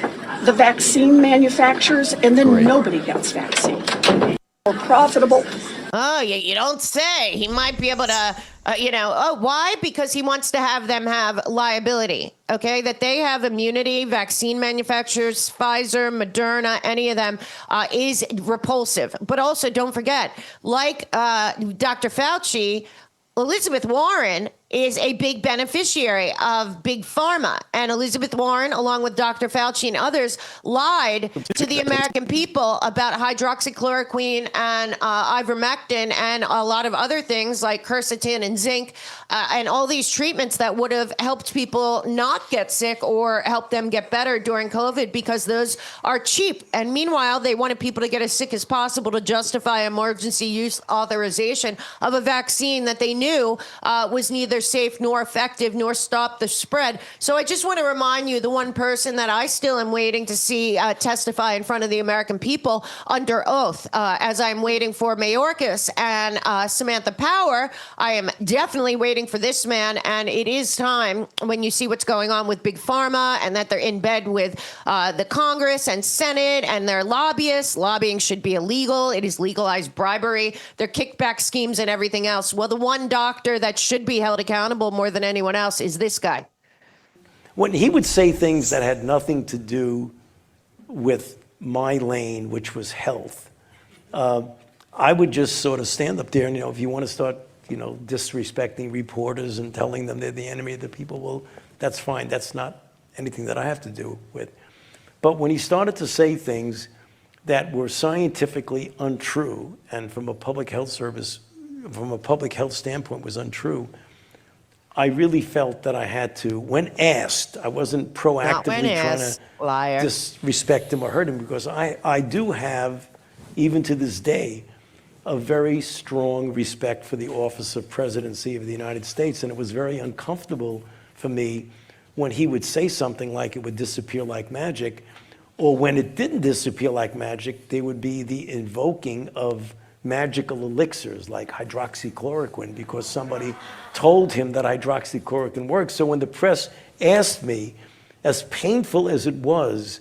the vaccine manufacturers, and then nobody gets vaccine. Profitable. Oh, you don't say. He might be able to, why? Because he wants to have them have liability, okay? That they have immunity. Vaccine manufacturers, Pfizer, Moderna, any of them is repulsive. But also, don't forget, like Dr. Fauci, Elizabeth Warren is a big beneficiary of Big Pharma. And Elizabeth Warren, along with Dr. Fauci and others, lied to the American people about hydroxychloroquine and ivermectin and a lot of other things like quercetin and zinc and all these treatments that would have helped people not get sick or help them get better during COVID, because those are cheap. And meanwhile, they wanted people to get as sick as possible to justify emergency use authorization of a vaccine that they knew was neither safe nor effective nor stop the spread. So I just want to remind you, the one person that I still am waiting to see testify in front of the American people under oath, as I'm waiting for Mayorkas and Samantha Power, I am definitely waiting for this man. And it is time, when you see what's going on with Big Pharma and that they're in bed with the Congress and Senate and their lobbyists. Lobbying should be illegal. It is legalized bribery. Their kickback schemes and everything else. Well, the one doctor that should be held accountable more than anyone else is this guy. When he would say things that had nothing to do with my lane, which was health, I would just sort of stand up there and, if you want to start, disrespecting reporters and telling them they're the enemy of the people, well, that's fine. That's not anything that I have to do with. But when he started to say things that were scientifically untrue and from a public health standpoint was untrue, I really felt that I had to, when asked, I wasn't proactively trying to disrespect him or hurt him, because I do have, even to this day, a very strong respect for the office of presidency of the United States. And it was very uncomfortable for me when he would say something like it would disappear like magic, or when it didn't disappear like magic, there would be the invoking of magical elixirs like hydroxychloroquine, because somebody told him that hydroxychloroquine works. So when the press asked me, as painful as it was,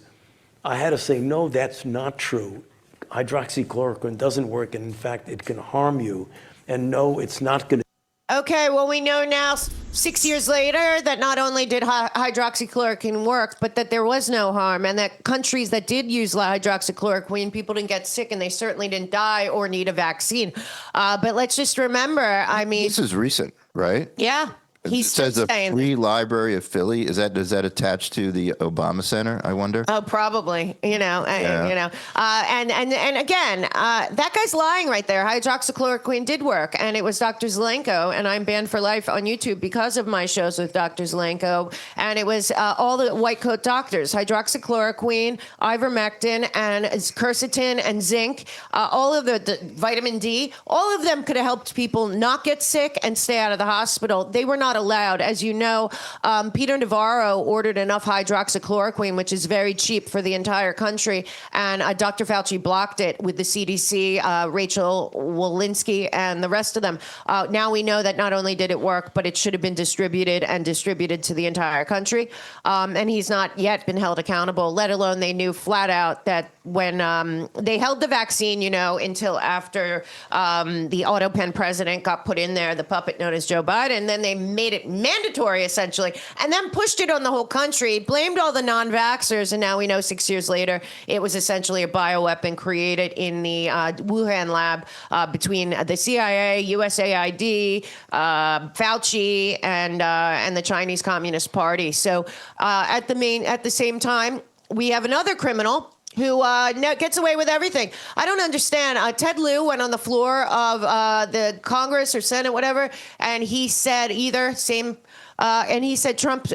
I had to say, no, that's not true. Hydroxychloroquine doesn't work, and in fact, it can harm you. And no, it's not going to. Okay, well, we know now, 6 years later, that not only did hydroxychloroquine work, but that there was no harm, and that countries that did use hydroxychloroquine, people didn't get sick, and they certainly didn't die or need a vaccine. But let's just remember, This is recent, right? Yeah. It says a Free Library of Philly. Does that attach to the Obama Center, I wonder? Oh, probably. And again, that guy's lying right there. Hydroxychloroquine did work, and it was Dr. Zelenko, and I'm banned for life on YouTube because of my shows with Dr. Zelenko, and it was all the white coat doctors. Hydroxychloroquine, ivermectin, and quercetin and zinc, all of the vitamin D, all of them could have helped people not get sick and stay out of the hospital. They were not allowed. As you know, Peter Navarro ordered enough hydroxychloroquine, which is very cheap for the entire country, and Dr. Fauci blocked it with the CDC, Rachel Walensky, and the rest of them. Now we know that not only did it work, but it should have been distributed to the entire country. And he's not yet been held accountable, let alone they knew flat out that when they held the vaccine, until after the auto pen president got put in there, the puppet known as Joe Biden, then they made it mandatory, essentially, and then pushed it on the whole country, blamed all the non-vaxxers, and now we know 6 years later it was essentially a bioweapon created in the Wuhan lab between the CIA, USAID, Fauci, and the Chinese Communist Party. So at the same time, we have another criminal who gets away with everything. I don't understand. Ted Lieu went on the floor of the Congress or Senate, whatever, and he said and he said Trump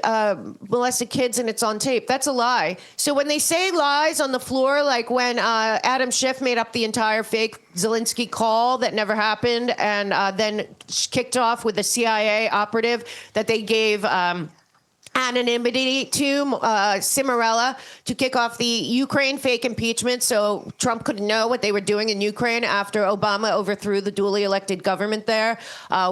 molested kids and it's on tape. That's a lie. So when they say lies on the floor, like when Adam Schiff made up the entire fake Zelensky call that never happened and then kicked off with the CIA operative that they gave anonymity to Cimarella to kick off the Ukraine fake impeachment so Trump couldn't know what they were doing in Ukraine after Obama overthrew the duly elected government there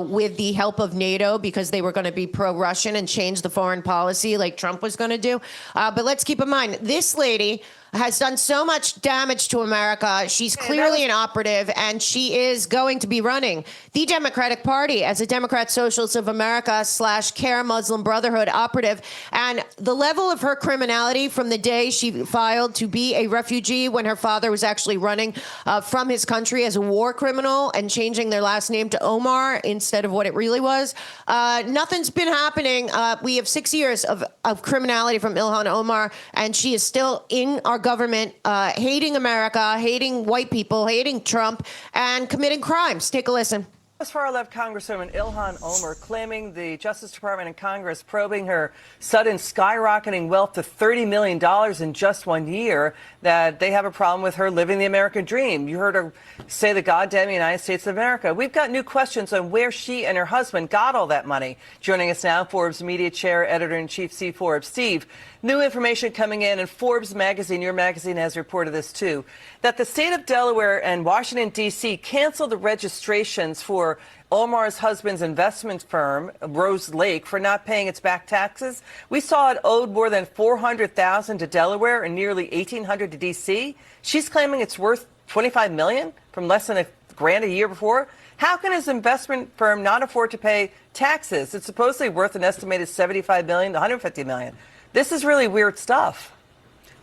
with the help of NATO because they were going to be pro-Russian and change the foreign policy like Trump was going to do. But let's keep in mind, this lady has done so much damage to America. She's clearly an operative, and she is going to be running the Democratic Party as a Democrat Socialists of America / Care Muslim Brotherhood operative. And the level of her criminality from the day she filed to be a refugee when her father was actually running from his country as a war criminal and changing their last name to Omar instead of what it really was. Nothing's been happening. We have 6 years of criminality from Ilhan Omar, and she is still in our government, hating America, hating white people, hating Trump, and committing crimes. Take a listen. Far-left Congresswoman Ilhan Omar claiming the Justice Department and Congress probing her sudden skyrocketing wealth to $30 million in just 1 year, that they have a problem with her living the American dream. You heard her say the goddamn United States of America. We've got new questions on where she and her husband got all that money. Joining us now, Forbes Media Chair, Editor-in-Chief Steve Forbes. Steve, new information coming in, and Forbes magazine, your magazine, has reported this too, that the state of Delaware and Washington, D.C. canceled the registrations for Omar's husband's investment firm, Rose Lake, for not paying its back taxes. We saw it owed more than $400,000 to Delaware and nearly $1,800 to D.C. She's claiming it's worth $25 million from less than $1,000 a year before. How can his investment firm not afford to pay taxes? It's supposedly worth an estimated $75 million to $150 million. This is really weird stuff.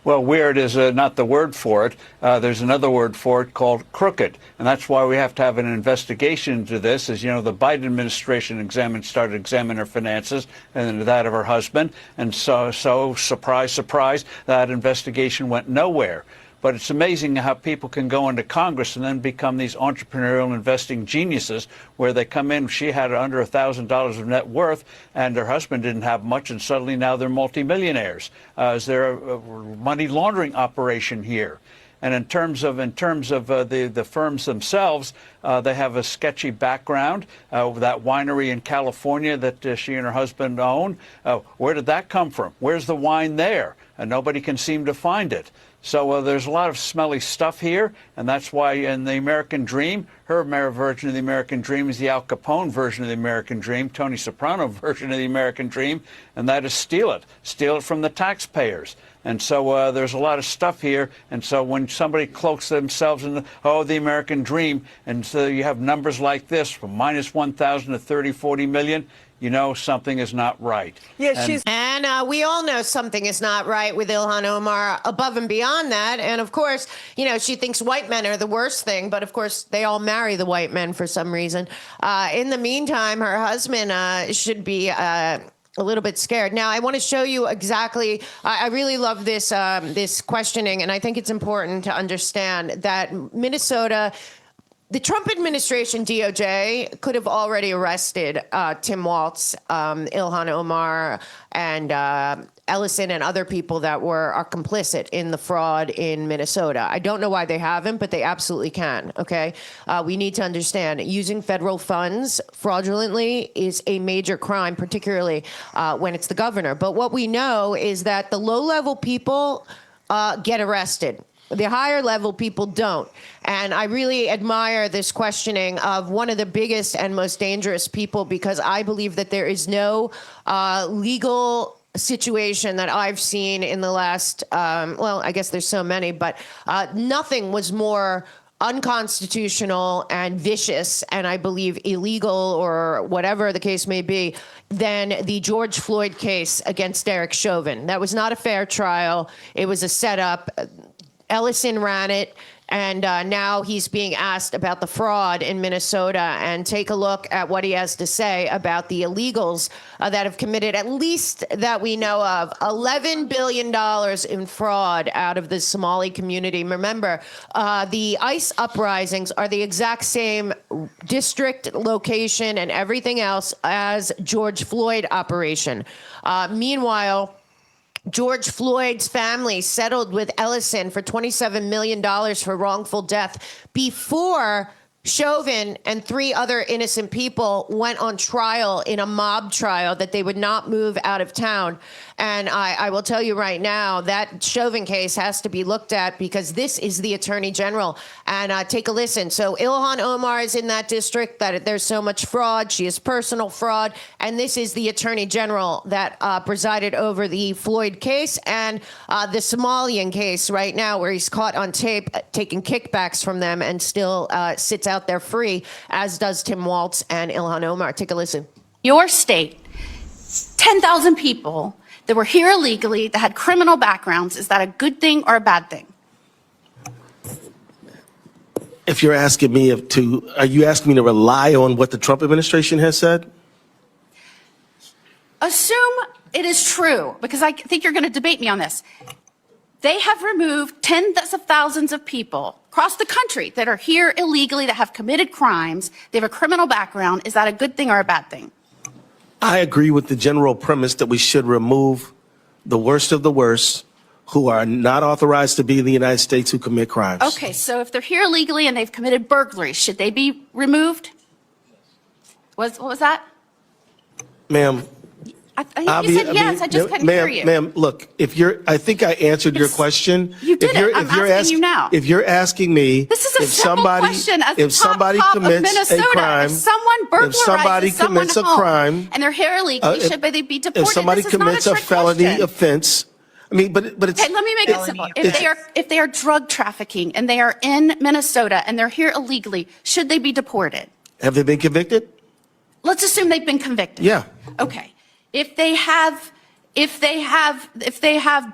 Well, weird is not the word for it. There's another word for it called crooked. And that's why we have to have an investigation into this. As you know, the Biden administration started examining her finances and that of her husband. And so surprise, surprise, that investigation went nowhere. But it's amazing how people can go into Congress and then become these entrepreneurial investing geniuses where they come in. She had under $1,000 of net worth and her husband didn't have much, and suddenly now they're multimillionaires. Is there a money laundering operation here? And in terms of the firms themselves, they have a sketchy background. That winery in California that she and her husband own, where did that come from? Where's the wine there? And nobody can seem to find it. So there's a lot of smelly stuff here, and that's why in the American Dream, her version of the American Dream is the Al Capone version of the American Dream, Tony Soprano version of the American Dream, and that is steal it from the taxpayers. And so there's a lot of stuff here, and so when somebody cloaks themselves in the American Dream, and so you have numbers like this, from minus 1,000 to 30, 40 million, you know something is not right. Yeah, and we all know something is not right with Ilhan Omar above and beyond that. And of course, she thinks white men are the worst thing, but of course they all marry the white men for some reason. In the meantime, her husband should be a little bit scared. Now, I want to show you exactly. I really love this this questioning, and I think it's important to understand that Minnesota. The Trump administration, DOJ, could have already arrested Tim Walz, Ilhan Omar, and Ellison and other people that are complicit in the fraud in Minnesota. I don't know why they haven't, but they absolutely can, okay? We need to understand using federal funds fraudulently is a major crime, particularly when it's the governor. But what we know is that the low-level people get arrested. The higher level people don't. And I really admire this questioning of one of the biggest and most dangerous people, because I believe that there is no legal situation that I've seen in the last, well, I guess there's so many, but nothing was more unconstitutional and vicious, and I believe illegal, or whatever the case may be, than the George Floyd case against Derek Chauvin. That was not a fair trial. It was a setup. Ellison ran it, and now he's being asked about the fraud in Minnesota. And take a look at what he has to say about the illegals that have committed, at least that we know of, $11 billion in fraud out of the Somali community. Remember, the ICE uprisings are the exact same district, location, and everything else as George Floyd operation. Meanwhile, George Floyd's family settled with Ellison for $27 million for wrongful death before Chauvin and 3 other innocent people went on trial in a mob trial that they would not move out of town. And I will tell you right now, that Chauvin case has to be looked at, because this is the Attorney General. And take a listen. So Ilhan Omar is in that district, that there's so much fraud. She is personal fraud. And this is the Attorney General that presided over the Floyd case and the Somalian case right now, where he's caught on tape taking kickbacks from them and still sits out there free, as does Tim Waltz and Ilhan Omar. Take a listen. Your state, 10,000 people that were here illegally, that had criminal backgrounds. Is that a good thing or a bad thing? If you're asking me are you asking me to rely on what the Trump administration has said? Assume it is true, because I think you're going to debate me on this. They have removed tens of thousands of people across the country that are here illegally, that have committed crimes. They have a criminal background. Is that a good thing or a bad thing? I agree with the general premise that we should remove the worst of the worst who are not authorized to be in the United States, who commit crimes. Okay, so if they're here illegally and they've committed burglary, should they be removed? What was that? Ma'am. You said yes, I just couldn't hear you. Ma'am, look, I think I answered your question. You didn't. I'm asking you now. If you're asking me, this is a simple question. As if somebody commits a crime, if someone burglarizes someone's home crime, and they're here illegally, should they be deported? If somebody commits a felony offense, I mean, but it's. Okay, let me make it simple. If they are drug trafficking and they are in Minnesota and they're here illegally, should they be deported? Have they been convicted? Let's assume they've been convicted. Yeah. Okay. If they have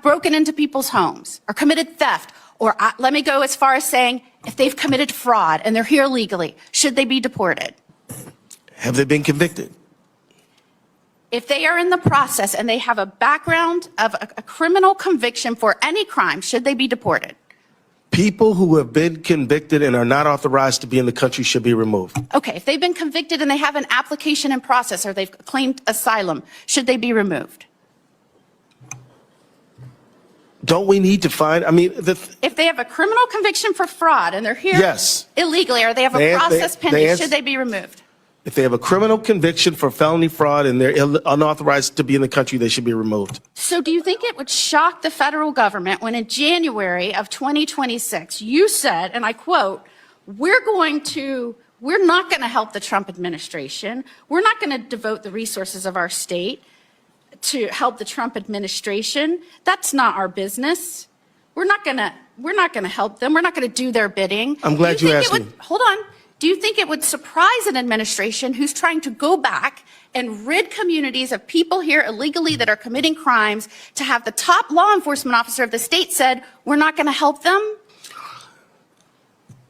broken into people's homes or committed theft, or let me go as far as saying, if they've committed fraud and they're here illegally, should they be deported? Have they been convicted? If they are in the process and they have a background of a criminal conviction for any crime, should they be deported? People who have been convicted and are not authorized to be in the country should be removed. Okay, if they've been convicted and they have an application in process or they've claimed asylum, should they be removed? Don't we need to find, if they have a criminal conviction for fraud and they're here illegally, or they have a process pending, should they be removed? If they have a criminal conviction for felony fraud and they're unauthorized to be in the country, they should be removed. So do you think it would shock the federal government when in January of 2026, you said, and I quote, we're not going to help the Trump administration. We're not going to devote the resources of our state to help the Trump administration. That's not our business. We're not going to help them. We're not going to do their bidding. I'm glad you asked me. Hold on. Do you think it would surprise an administration who's trying to go back and rid communities of people here illegally that are committing crimes to have the top law enforcement officer of the state said, we're not going to help them?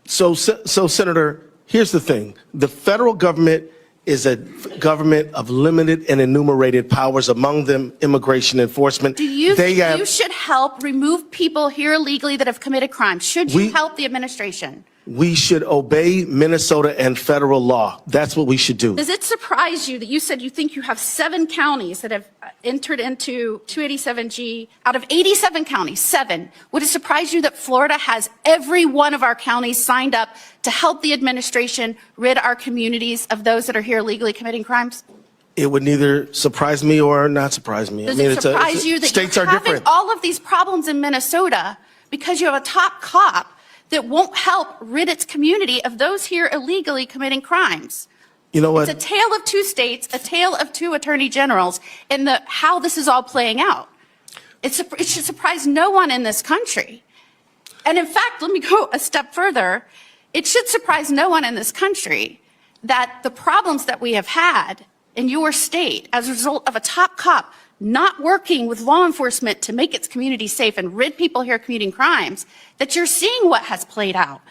So, Senator, here's the thing. The federal government is a government of limited and enumerated powers, among them immigration enforcement. Do you think you should help remove people here illegally that have committed crimes? Should you help the administration We should obey Minnesota and federal law. That's what we should do. Does it surprise you that you said you think you have 7 counties that have entered into 287G out of 87 counties, 7? Would it surprise you that Florida has every one of our counties signed up to help the administration rid our communities of those that are here illegally committing crimes? It would neither surprise me or not surprise me. Does it surprise you that states you're are having different. all of these problems in Minnesota because you have a top cop that won't help rid its community of those here illegally committing crimes? You know what? It's a tale of 2 states, a tale of 2 attorney generals, and how this is all playing out. It should surprise no one in this country. And in fact, let me go a step further. It should surprise no one in this country that the problems that we have had in your state as a result of a top cop not working with law enforcement to make its community safe and rid people here committing crimes, that you're seeing what has played out.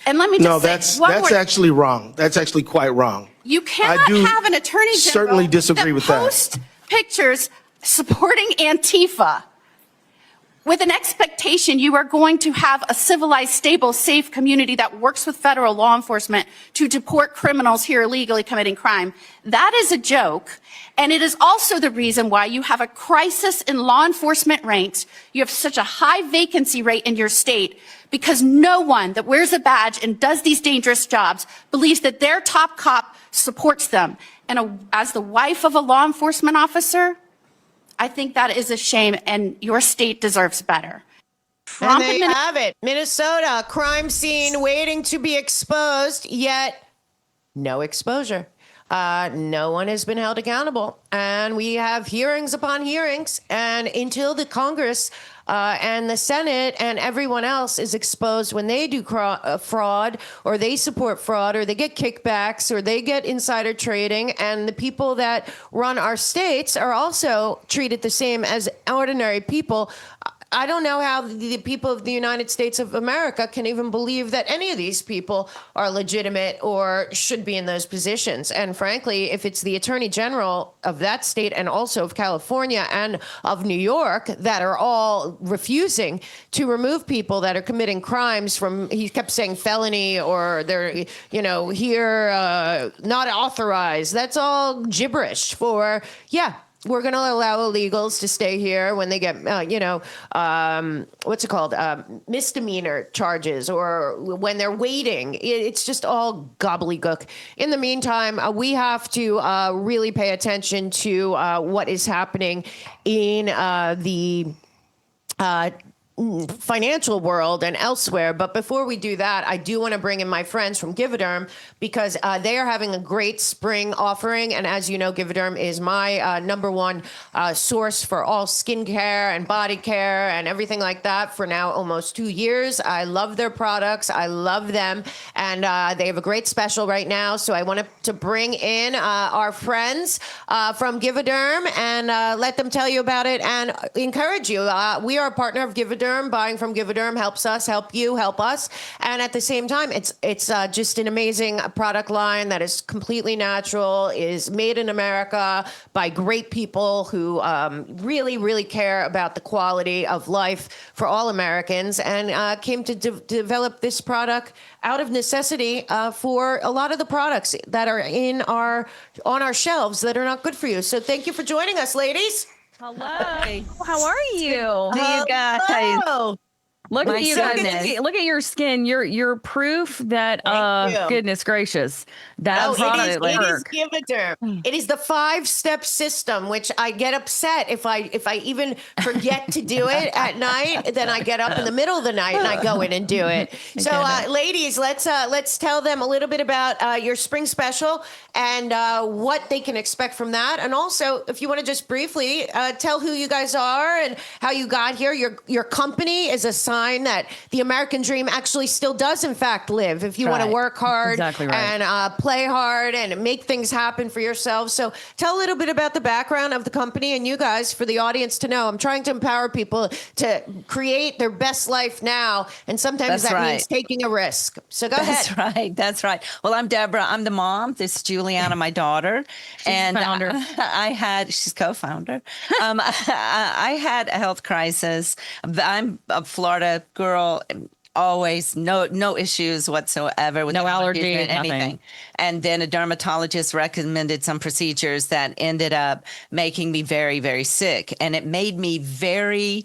And let me just say, that's actually wrong. That's actually quite wrong. You cannot have an attorney general certainly disagree with that. post pictures supporting Antifa with an expectation you are going to have a civilized, stable, safe community that works with federal law enforcement to deport criminals here illegally committing crime. That is a joke. And it is also the reason why you have a crisis in law enforcement ranks. You have such a high vacancy rate in your state because no one that wears a badge and does these dangerous jobs believes that their top cop supports them. And as the wife of a law enforcement officer, I think that is a shame, and your state deserves better. And there you have it. Minnesota, crime scene waiting to be exposed, yet no exposure. No one has been held accountable. And we have hearings upon hearings. And until the Congress and the Senate and everyone else is exposed when they do fraud or they support fraud or they get kickbacks or they get insider trading, and the people that run our states are also treated the same as ordinary people, I don't know how the people of the United States of America can even believe that any of these people are legitimate or should be in those positions. And frankly, if it's the attorney general of that state and also of California and of New York that are all refusing to remove people that are committing crimes from, he kept saying felony or they're, here, not authorized. That's all gibberish for, we're going to allow illegals to stay here when they get, misdemeanor charges or when they're waiting. It's just all gobbledygook. In the meantime, we have to really pay attention to what is happening in the financial world and elsewhere. But before we do that, I do want to bring in my friends from Givaderm because they are having a great spring offering. And as you know, Givaderm is my number one source for all skincare and body care and everything like that for now almost 2 years. I love their products. I love them. And they have a great special right now. So I wanted to bring in our friends from Givaderm and let them tell you about it and encourage you. We are a partner of Givaderm. Buying from Givaderm helps us, help you, help us. And at the same time, it's just an amazing product line that is completely natural, is made in America by great people who really, really care about the quality of life for all Americans and came to develop this product out of necessity for a lot of the products that are on our shelves that are not good for you. So thank you for joining us, ladies. Hello. How are you? You guys. Look at you guys. Look at your skin. You're proof that goodness gracious. That product it is Givaderm. It is the 5-step system, which I get upset if I even forget to do it at night. Then I get up in the middle of the night and I go in and do it. So, ladies, let's tell them a little bit about your spring special and what they can expect from that. And also, if you want to just briefly tell who you guys are and how you got here. Your company is a sign that the American dream actually still does, in fact, live. If you want to work hard and play hard and make things happen for yourselves. So tell a little bit about the background of the company and you guys for the audience to know. I'm trying to empower people to create their best life now. And sometimes that means taking a risk. So go ahead. That's right. Well, I'm Deborah. I'm the mom. This is Juliana, my daughter. She's founder. She's co-founder. I had a health crisis. I'm a Florida girl. Always no issues whatsoever with No allergy, anything. nothing. And then a dermatologist recommended some procedures that ended up making me very, very sick. And it made me very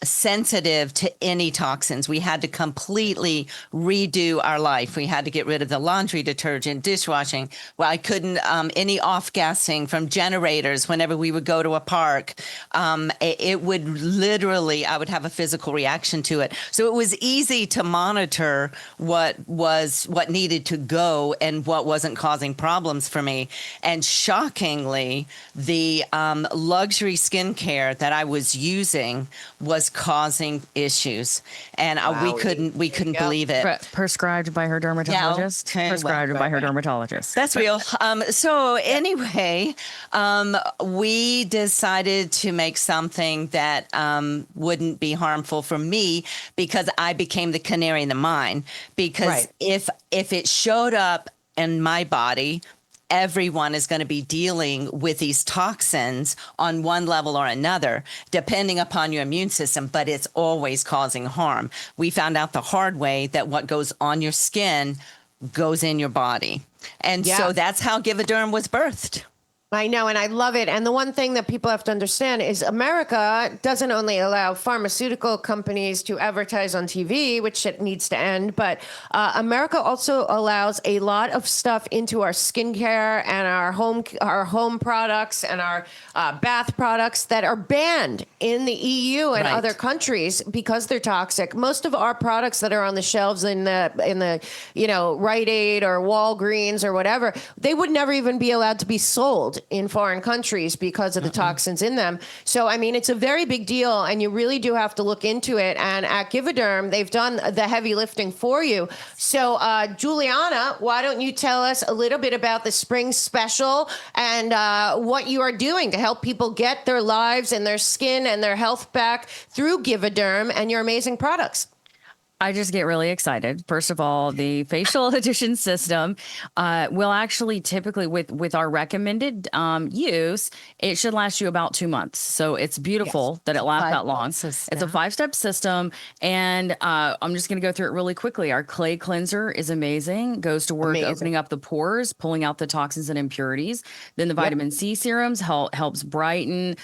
sensitive to any toxins. We had to completely redo our life. We had to get rid of the laundry detergent, dishwashing. Well, I couldn't, any off-gassing from generators whenever we would go to a park. It would literally, I would have a physical reaction to it. So it was easy to monitor what needed to go and what wasn't causing problems for me. And shockingly, the luxury skincare that I was using was causing issues, and we couldn't believe it. Prescribed by her dermatologist. Yeah, okay, prescribed by her dermatologist. That's real. So anyway, we decided to make something that wouldn't be harmful for me, because I became the canary in the mine. Because if it showed up in my body, everyone is going to be dealing with these toxins on one level or another, depending upon your immune system, but it's always causing harm. We found out the hard way that what goes on your skin goes in your body. And so that's how Givaderm was birthed. I know, and I love it. And the one thing that people have to understand is America doesn't only allow pharmaceutical companies to advertise on TV, which it needs to end, but America also allows a lot of stuff into our skincare and our home products and our bath products that are banned in the EU and other countries because they're toxic. Most of our products that are on the shelves in the Rite Aid or Walgreens or whatever, they would never even be allowed to be sold in foreign countries because of the toxins in them. So, I mean, it's a very big deal, and you really do have to look into it. And at Givaderm, they've done the heavy lifting for you. So, Juliana, why don't you tell us a little bit about the spring special and what you are doing to help people get their lives and their skin and their health back through Givaderm and your amazing products? I just get really excited. First of all, the facial addition system will actually typically with our recommended use, it should last you about 2 months. So it's beautiful that it lasts that long. It's a 5-step system. And I'm just going to go through it really quickly. Our clay cleanser is amazing. Goes to work opening up the pores, pulling out the toxins and impurities. Then the vitamin C serums helps brighten,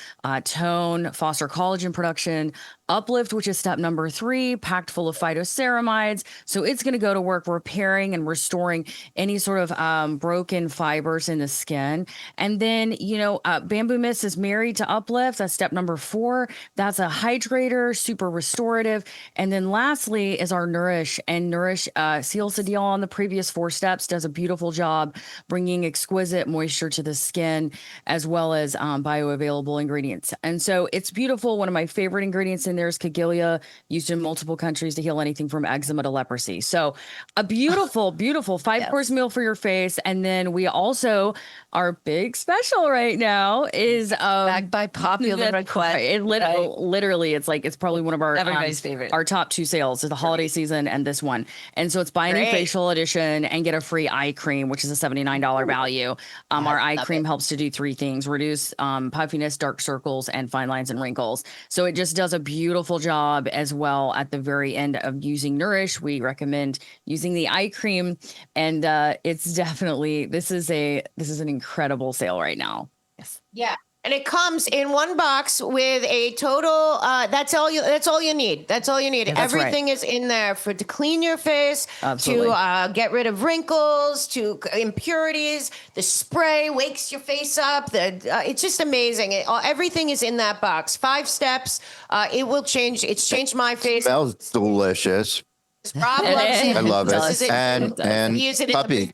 tone, foster collagen production. Uplift, which is step number 3, packed full of phytoceramides. So it's going to go to work repairing and restoring any sort of broken fibers in the skin. And then, Bamboo Mist is married to Uplift. That's step number 4. That's a hydrator, super restorative. And then lastly is our Nourish. And Nourish seals the deal on the previous 4 steps, does a beautiful job bringing exquisite moisture to the skin, as well as bioavailable ingredients. And so it's beautiful. One of my favorite ingredients in there is Cagilia, used in multiple countries to heal anything from eczema to leprosy. So a beautiful, beautiful 5-course meal for your face. And then we also, our big special right now is backed by popular request. It literally, it's probably one of our everybody's favorite. Our top 2 sales is the holiday season and this one. And so it's buy any facial edition and get a free eye cream, which is a $79 value. Our eye cream helps to do 3 things: reduce puffiness, dark circles, and fine lines and wrinkles. So it just does a beautiful job as well. At the very end of using Nourish, we recommend using the eye cream, and it's definitely this is an incredible sale right now. Yes. Yeah. And it comes in one box with a total. That's all you need. That's all you need. Yeah, Everything is in there to clean your face, to get rid of wrinkles, to impurities. The spray wakes your face up. It's just amazing. Everything is in that box. 5 steps. It will change. It's changed my face. Smells delicious. Rob loves it. I love it. And use it puppy.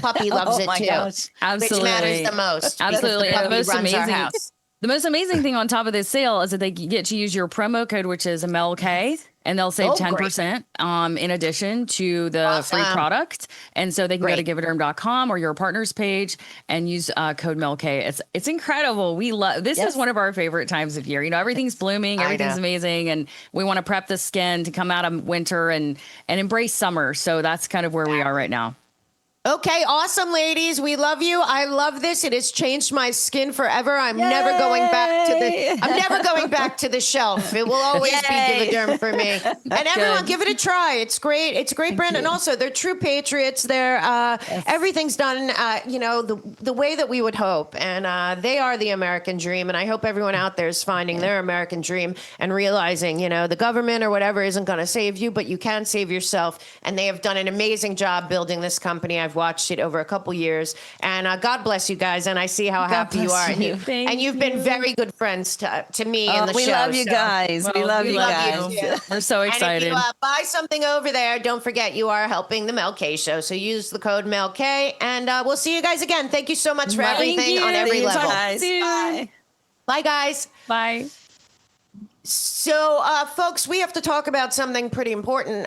Puppy loves it too. Gosh. Absolutely. Which matters the most. Absolutely. The And the most house. amazing thing on top of this sale is that they get to use your promo code, which is MELK, and they'll save 10% in addition to the free product. And so they can go to givaderm.com or your partner's page and use code MELK. It's incredible. We love this. Is one of our favorite times of year. Everything's blooming, everything's amazing, and we want to prep the skin to come out of winter and embrace summer. So that's kind of where we are right now. Okay, awesome, ladies. We love you. I love this. It has changed my skin forever. I'm never going back to the shelf. It will always be Givaderm for me. And everyone, give it a try. It's great. It's a great brand. And also, they're true patriots. They're everything's done, the way that we would hope. And they are the American dream. And I hope everyone out there is finding their American dream and realizing, the government or whatever isn't going to save you, but you can save yourself. And they have done an amazing job building this company. I've watched it over a couple years, and God bless you guys. And I see how happy you are, and you've been very good friends to me and the show. We love you guys. We love you guys. We're so excited. And if you buy something over there, don't forget you are helping the Mel K Show. So use the code MELK, and we'll see you guys again. Thank you so much for everything on every level. Bye. Bye, guys. Bye. So, folks, we have to talk about something pretty important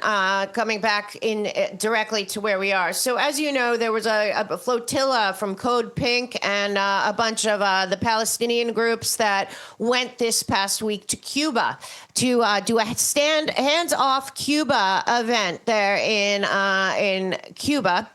coming back in directly to where we are. So, as you know, there was a flotilla from Code Pink and a bunch of the Palestinian groups that went this past week to Cuba to do a hands-off Cuba event there in Cuba.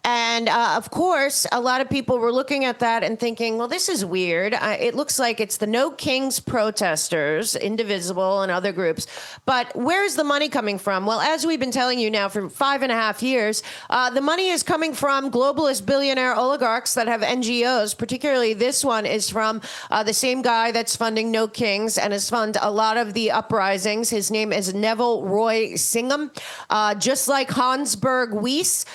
And of course, a lot of people were looking at that and thinking, well, this is weird. It looks like it's the No Kings protesters, Indivisible and other groups. But where's the money coming from? Well, as we've been telling you now for 5.5 years, the money is coming from globalist billionaire oligarchs that have NGOs. Particularly this one is from the same guy that's funding No Kings and has funded a lot of the uprisings. His name is Neville Roy Singham. Just like Hansberg Weiss,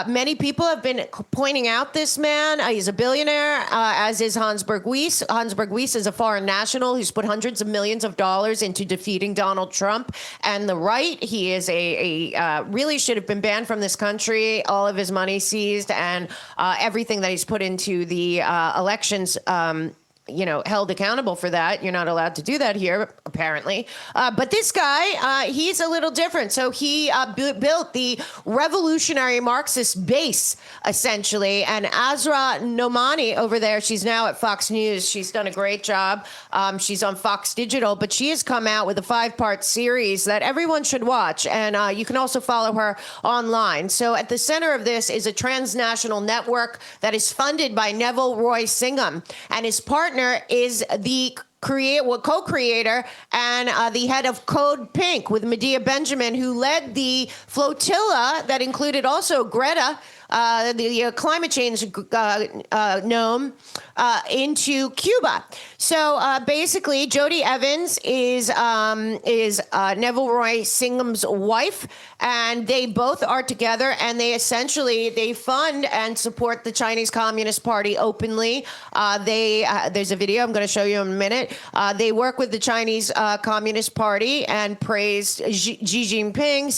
many people have been pointing out this man. He's a billionaire, as is Hansberg Weiss. Hansberg Weiss is a foreign national who's put hundreds of millions of dollars into defeating Donald Trump and the right. He is really should have been banned from this country, all of his money seized, and everything that he's put into the elections held accountable for that. You're not allowed to do that here, apparently. But this guy, he's a little different. So he built the revolutionary Marxist base, essentially. And Azra Nomani over there, she's now at Fox News. She's done a great job. She's on Fox Digital, but she has come out with a 5-part series that everyone should watch. And you can also follow her online. So at the center of this is a transnational network that is funded by Neville Roy Singham, and his partner is the co-creator and the head of Code Pink with Medea Benjamin, who led the flotilla that included also Greta, the climate change gnome, into Cuba. So basically, Jody Evans is Neville Roy Singham's wife, and they both are together, and they fund and support the Chinese Communist Party openly. There's a video I'm going to show you in a minute. They work with the Chinese Communist Party and praised Xi Jinping,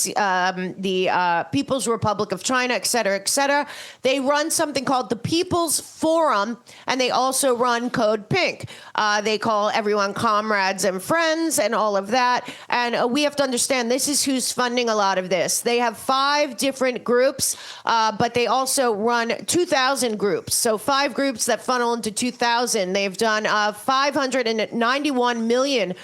the People's Republic of China, et cetera, et cetera. They run something called the People's Forum, and they also run Code Pink. They call everyone comrades and friends and all of that. And we have to understand this is who's funding a lot of this. They have 5 different groups, but they also run 2,000 groups. So 5 groups that funnel into 2,000. They've done 591 million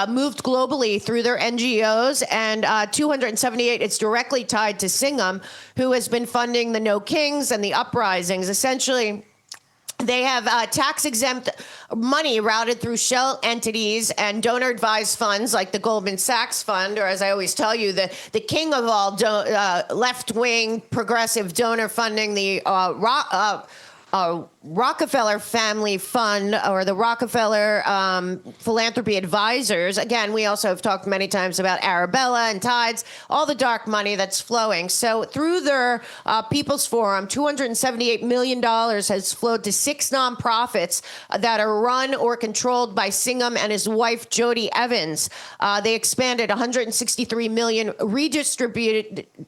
moved globally through their NGOs, and 278 it's directly tied to Singham, who has been funding the No Kings and the uprisings. Essentially, they have tax-exempt money routed through shell entities and donor-advised funds like the Goldman Sachs Fund, or as I always tell you, the king of all left-wing progressive donor funding, the Rockefeller Family Fund, or the Rockefeller Philanthropy Advisors. Again, we also have talked many times about Arabella and Tides, all the dark money that's flowing. So through their People's Forum, $278 million has flowed to 6 nonprofits that are run or controlled by Singham and his wife, Jody Evans. They expanded $163 million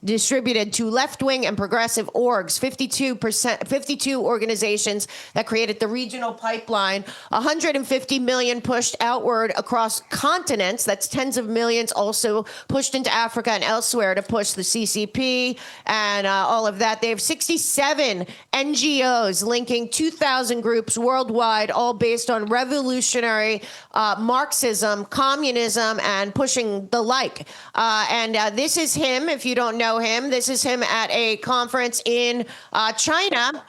distributed to left-wing and progressive orgs, 52 organizations sanctions that created the regional pipeline. 150 million pushed outward across continents. That's tens of millions also pushed into Africa and elsewhere to push the CCP and all of that. They have 67 NGOs linking 2,000 groups worldwide, all based on revolutionary Marxism, communism, and pushing the like. This is him, if you don't know him. This is him at a conference in China.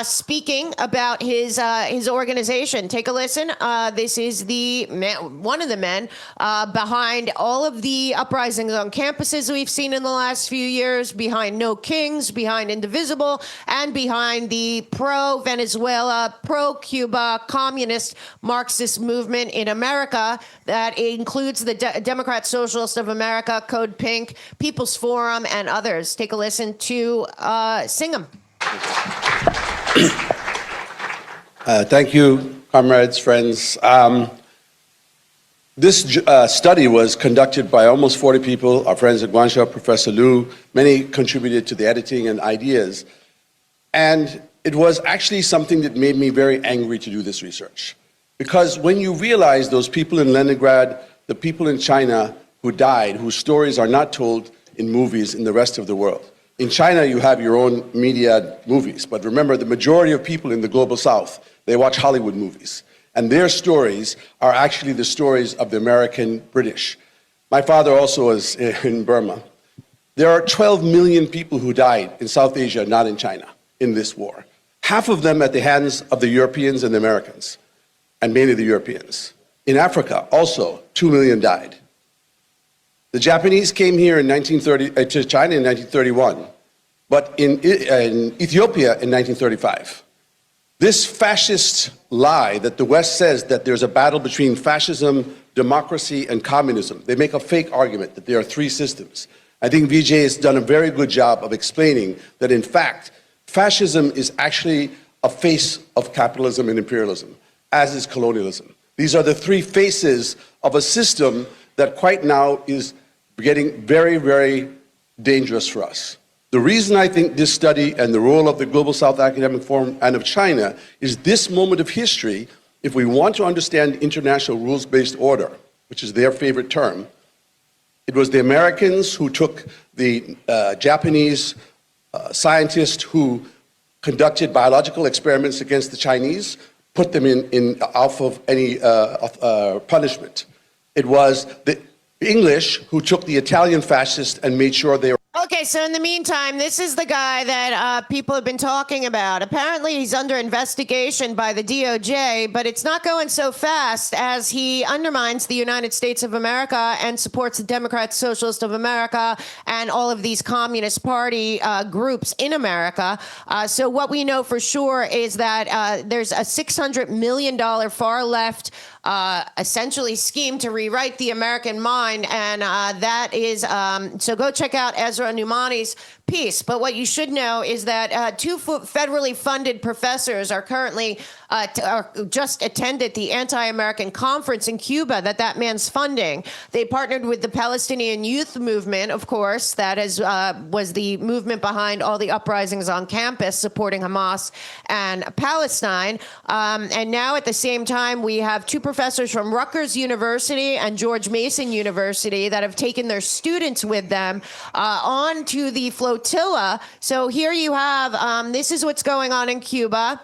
Speaking about his organization. Take a listen. This is the man, one of the men behind all of the uprisings on campuses we've seen in the last few years, behind No Kings, behind Indivisible, and behind the pro-Venezuela, pro-Cuba, communist Marxist movement in America that includes the Democrat Socialist of America, Code Pink, People's Forum, and others. Take a listen to Singham. Thank you, comrades, friends. This study was conducted by almost 40 people, our friends at Guangzhou, Professor Liu. Many contributed to the editing and ideas. And it was actually something that made me very angry to do this research. Because when you realize those people in Leningrad, the people in China who died, whose stories are not told in movies in the rest of the world. In China, you have your own media movies, but remember, the majority of people in the global south, they watch Hollywood movies, and their stories are actually the stories of the American British. My father also was in Burma. There are 12 million people who died in South Asia, not in China, in this war. Half of them at the hands of the Europeans and the Americans, and mainly the Europeans. In Africa, also, 2 million died. The Japanese came here in to China in 1931, but in Ethiopia in 1935. This fascist lie that the West says that there's a battle between fascism, democracy, and communism. They make a fake argument that there are three systems. I think Vijay has done a very good job of explaining that, in fact, fascism is actually a face of capitalism and imperialism, as is colonialism. These are the three faces of a system that quite now is getting very, very dangerous for us. The reason I think this study and the role of the Global South Academic Forum and of China is this moment of history, if we want to understand international rules-based order, which is their favorite term, it was the Americans who took the Japanese scientists who conducted biological experiments against the Chinese, put them in off of any punishment. It was the English who took the Italian fascists and made sure they were. Okay, so in the meantime, this is the guy that people have been talking about. Apparently, he's under investigation by the DOJ, but it's not going so fast as he undermines the United States of America and supports the Democrat Socialist of America and all of these Communist Party groups in America. So what we know for sure is that there's a $600 million far-left essentially scheme to rewrite the American mind, and that is so go check out Ezra Numani's piece. But what you should know is that two federally funded professors are currently just attended the anti-American conference in Cuba that man's funding. They partnered with the Palestinian Youth Movement, of course, that was the movement behind all the uprisings on campus supporting Hamas and Palestine. And now at the same time, we have two professors from Rutgers University and George Mason University that have taken their students with them onto the flotilla. So here you have, this is what's going on in Cuba.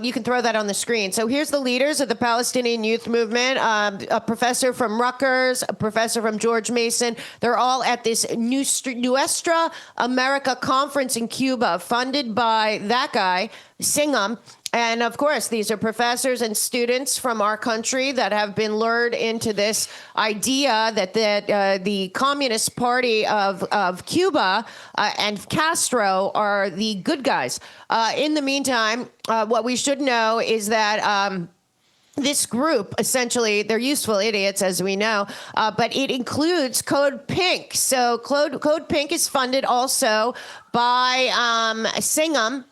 You can throw that on the screen. So here's the leaders of the Palestinian Youth Movement, a professor from Rutgers, a professor from George Mason. They're all at this Nuestra America conference in Cuba, funded by that guy, Singham. And of course, these are professors and students from our country that have been lured into this idea that the Communist Party of Cuba and Castro are the good guys. In the meantime, what we should know is that this group, essentially, they're useful idiots, as we know, but it includes Code Pink. So Code Pink is funded also by Singham.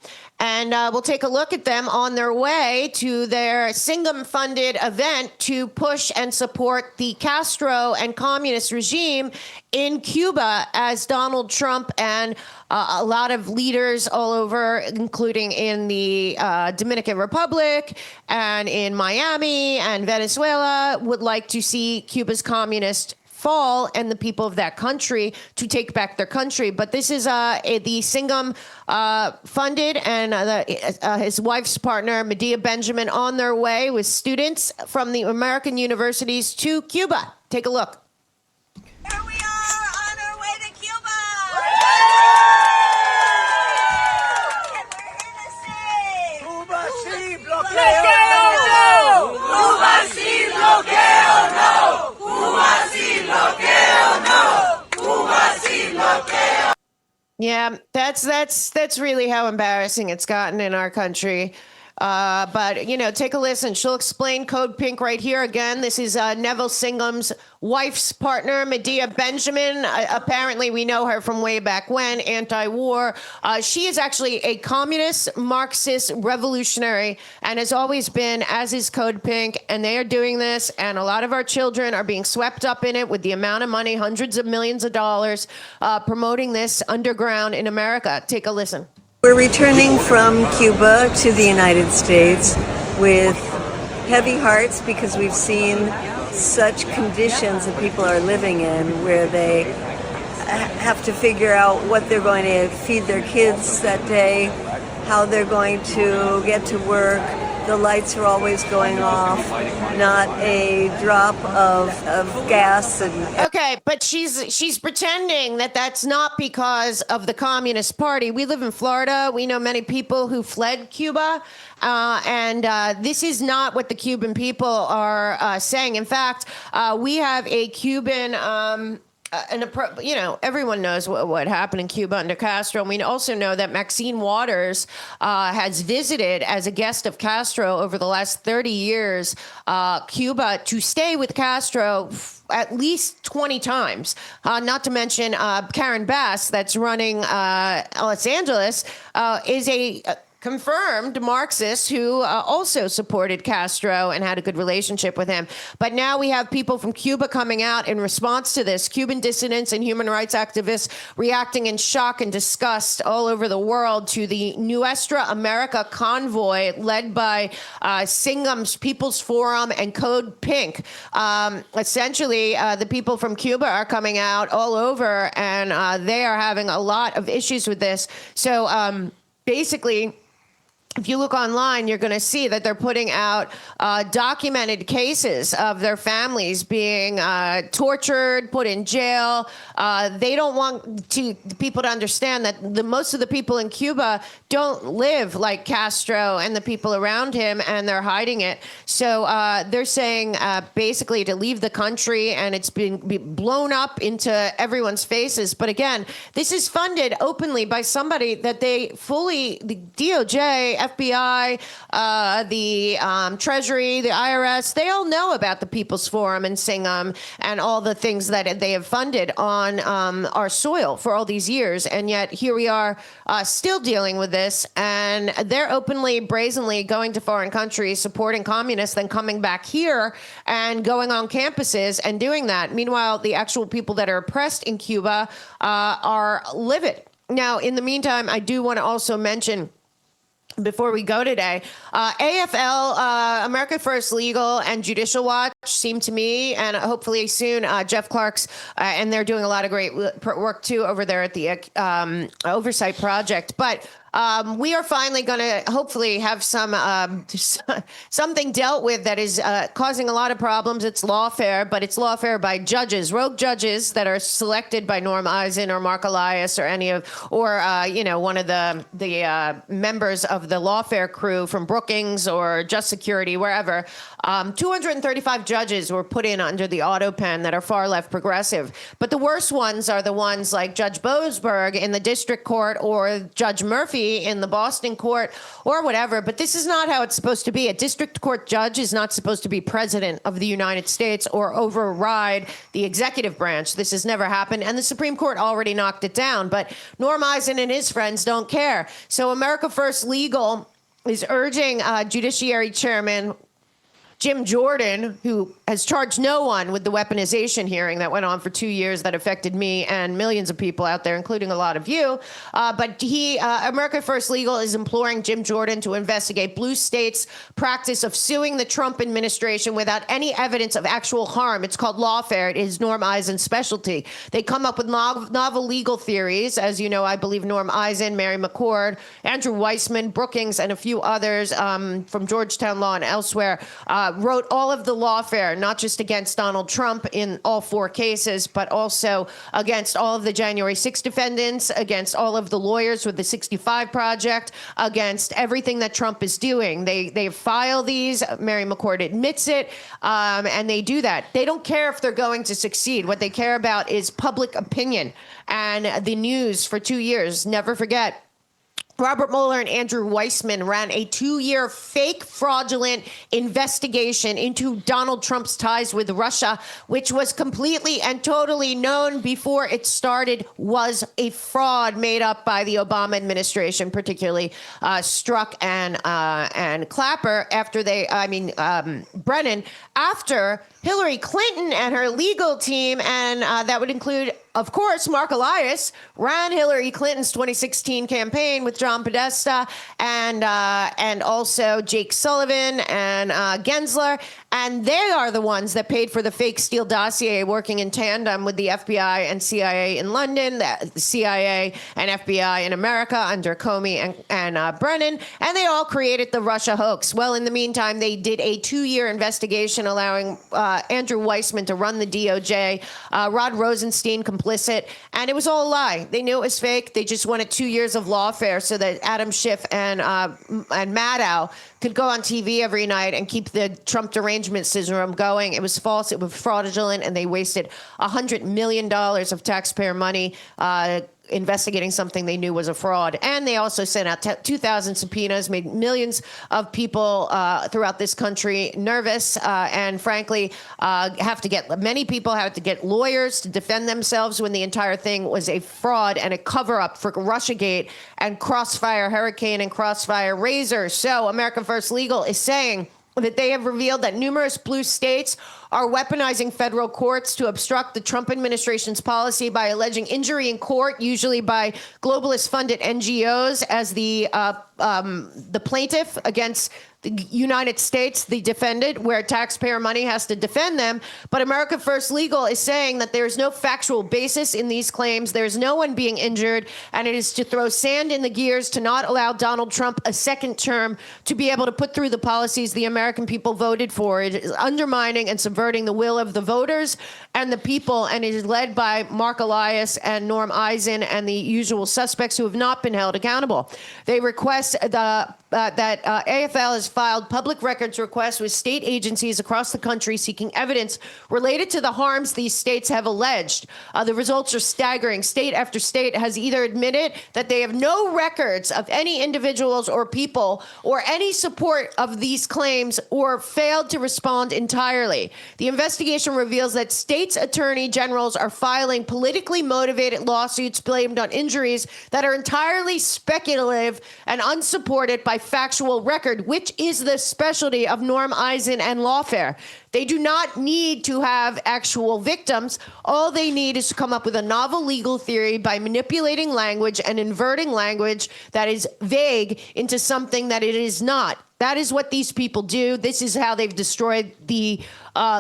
And we'll take a look at them on their way to their Singham-funded event to push and support the Castro and communist regime in Cuba, as Donald Trump and a lot of leaders all over, including in the Dominican Republic and in Miami and Venezuela, would like to see Cuba's communist fall and the people of that country to take back their country. But this is the Singham funded and his wife's partner, Medea Benjamin, on their way with students from the American universities to Cuba. Take a look. Here we are on our way to Cuba. And we're here to say, Cuba sí, bloqueo no. Cuba sí, bloqueo no. Cuba sí, bloqueo no. Cuba sí, bloqueo. Yeah, that's really how embarrassing it's gotten in our country. But, you know, take a listen. She'll explain Code Pink right here again. This is Neville Singham's wife's partner, Medea Benjamin. Apparently, we know her from way back when, anti-war. She is actually a communist, Marxist revolutionary and has always been, as is Code Pink. And they are doing this. And a lot of our children are being swept up in it with the amount of money, hundreds of millions of dollars, promoting this underground in America. Take a listen. We're returning from Cuba to the United States with heavy hearts because we've seen such conditions that people are living in where they have to figure out what they're going to feed their kids that day, how they're going to get to work. The lights are always going off, not a drop of gas. Okay, but she's pretending that that's not because of the Communist Party. We live in Florida. We know many people who fled Cuba. And this is not what the Cuban people are saying. In fact, we have a Cuban... you know, everyone knows what happened in Cuba under Castro. And we also know that Maxine Waters has visited as a guest of Castro over the last 30 years, Cuba, to stay with Castro at least 20 times. Not to mention Karen Bass, that's running Los Angeles, is a confirmed Marxist who also supported Castro and had a good relationship with him. But now we have people from Cuba coming out in response to this, Cuban dissidents and human rights activists reacting in shock and disgust all over the world to the Nuestra America convoy led by Singham's People's Forum and Code Pink. Essentially, the people from Cuba are coming out all over, and they are having a lot of issues with this. So basically, if you look online, you're going to see that they're putting out documented cases of their families being tortured, put in jail. They don't want people to understand that most of the people in Cuba don't live like Castro and the people around him, and they're hiding it. So they're saying basically to leave the country, and it's been blown up into everyone's faces. But again, this is funded openly by somebody that they fully, the DOJ, FBI, the Treasury, the IRS, they all know about the People's Forum and Singham and all the things that they have funded on our soil for all these years. And yet here we are still dealing with this. And they're openly, brazenly going to foreign countries, supporting communists, then coming back here and going on campuses and doing that. Meanwhile, the actual people that are oppressed in Cuba are livid. Now, in the meantime, I do want to also mention, before we go today, AFL, America First Legal, and Judicial Watch seem to me, and hopefully soon, Jeff Clark's, and they're doing a lot of great work too over there at the Oversight Project. But we are finally going to hopefully have some something dealt with that is causing a lot of problems. It's lawfare, but it's lawfare by judges, rogue judges that are selected by Norm Eisen or Mark Elias or any of, or you know, one of the members of the lawfare crew from Brookings or Just Security, wherever. 235 judges were put in under the auto pen that are far left progressive. But the worst ones are the ones like Judge Boasberg in the district court or Judge Murphy be in the Boston court or whatever, but this is not how it's supposed to be. A district court judge is not supposed to be president of the United States or override the executive branch. This has never happened, and the Supreme Court already knocked it down. But Norm Eisen and his friends don't care. So America First Legal is urging Judiciary Chairman Jim Jordan, who has charged no one with the weaponization hearing that went on for 2 years that affected me and millions of people out there, including a lot of you. But America First Legal is imploring Jim Jordan to investigate blue states' practice of suing the Trump administration without any evidence of actual harm. It's called lawfare. It is Norm Eisen's specialty. They come up with novel legal theories. As you know, I believe Norm Eisen, Mary McCord, Andrew Weissman, Brookings, and a few others from Georgetown Law and elsewhere wrote all of the lawfare, not just against Donald Trump in all 4 cases, but also against all of the January 6 defendants, against all of the lawyers with the 65 Project, against everything that Trump is doing. They file these. Mary McCord admits it, and they do that. They don't care if they're going to succeed. What they care about is public opinion and the news for 2 years. Never forget, Robert Mueller and Andrew Weissman ran a 2-year fake fraudulent investigation into Donald Trump's ties with Russia, which was completely and totally known before it started was a fraud made up by the Obama administration, particularly Strzok and Clapper Brennan, after Hillary Clinton and her legal team, and that would include, of course, Mark Elias, ran Hillary Clinton's 2016 campaign with John Podesta and also Jake Sullivan and Gensler. And they are the ones that paid for the fake Steele dossier, working in tandem with the FBI and CIA in London, the CIA and FBI in America under Comey and Brennan. And they all created the Russia hoax. Well, in the meantime, they did a 2-year investigation allowing Andrew Weissman to run the DOJ, Rod Rosenstein complicit, and it was all a lie. They knew it was fake. They just wanted 2 years of lawfare so that Adam Schiff and Maddow could go on TV every night and keep the Trump derangement syndrome going. It was false. It was fraudulent, and they wasted $100 million of taxpayer money investigating something they knew was a fraud. And they also sent out 2,000 subpoenas, made millions of people throughout this country nervous, and frankly, many people have to get lawyers to defend themselves when the entire thing was a fraud and a cover-up for Russiagate and Crossfire Hurricane and Crossfire Razor. So America First Legal is saying that they have revealed that numerous blue states are weaponizing federal courts to obstruct the Trump administration's policy by alleging injury in court, usually by globalist-funded NGOs, as the plaintiff against the United States, the defendant, where taxpayer money has to defend them. But America First Legal is saying that there is no factual basis in these claims. There's no one being injured, and it is to throw sand in the gears to not allow Donald Trump a second term to be able to put through the policies the American people voted for. It is undermining and subverting the will of the voters and the people, and it is led by Mark Elias and Norm Eisen and the usual suspects who have not been held accountable. They request that AFL has filed public records requests with state agencies across the country seeking evidence related to the harms these states have alleged. The results are staggering. State after state has either admitted that they have no records of any individuals or people or any support of these claims or failed to respond entirely. The investigation reveals that states' attorney generals are filing politically motivated lawsuits blamed on injuries that are entirely speculative and unsupported by factual record, which is the specialty of Norm Eisen and lawfare. They do not need to have actual victims. All they need is to come up with a novel legal theory by manipulating language and inverting language that is vague into something that it is not. That is what these people do. This is how they've destroyed the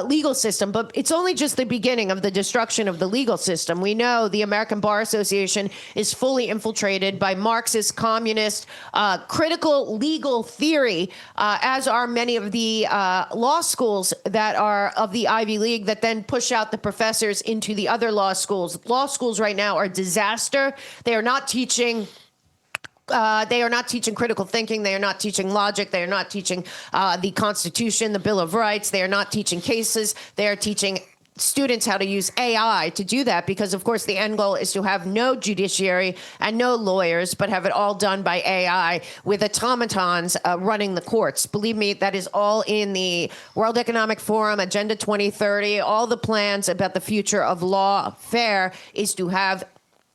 legal system. But it's only just the beginning of the destruction of the legal system. We know the American Bar Association is fully infiltrated by Marxist, communist, critical legal theory, as are many of the law schools that are of the Ivy League that then push out the professors into the other law schools. Law schools right now are a disaster. They are not teaching critical thinking. They are not teaching logic. They are not teaching the Constitution, the Bill of Rights. They are not teaching cases. They are teaching students how to use AI to do that, because of course the end goal is to have no judiciary and no lawyers, but have it all done by AI with automatons running the courts. Believe me, that is all in the World Economic Forum, Agenda 2030, all the plans about the future of lawfare is to have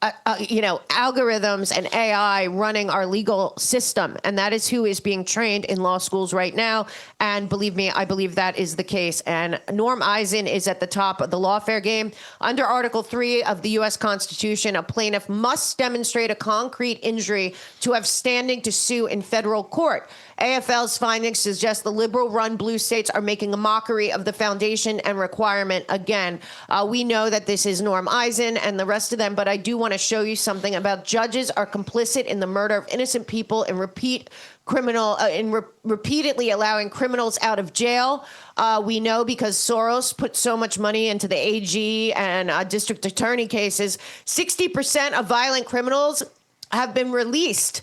algorithms and AI running our legal system. And that is who is being trained in law schools right now. And believe me, I believe that is the case. And Norm Eisen is at the top of the lawfare game. Under Article 3 of the U.S. Constitution, a plaintiff must demonstrate a concrete injury to have standing to sue in federal court. AFL's findings suggest the liberal-run blue states are making a mockery of the foundation and requirement. Again, we know that this is Norm Eisen and the rest of them, but I do want to show you something about judges are complicit in the murder of innocent people and repeatedly allowing criminals out of jail. We know because Soros put so much money into the AG and district attorney cases, 60% of violent criminals have been released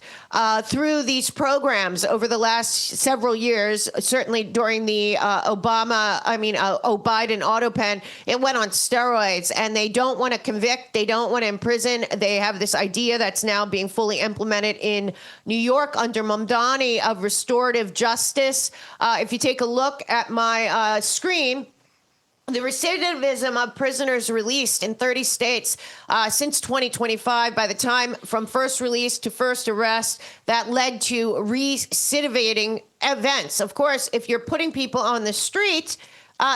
through these programs over the last several years. Certainly during the Biden autopen, it went on steroids, and they don't want to convict. They don't want to imprison. They have this idea that's now being fully implemented in New York under Mamdani of restorative justice. If you take a look at my screen, the recidivism of prisoners released in 30 states since 2025, by the time from first release to first arrest, that led to recidivating events. Of course, if you're putting people on the street,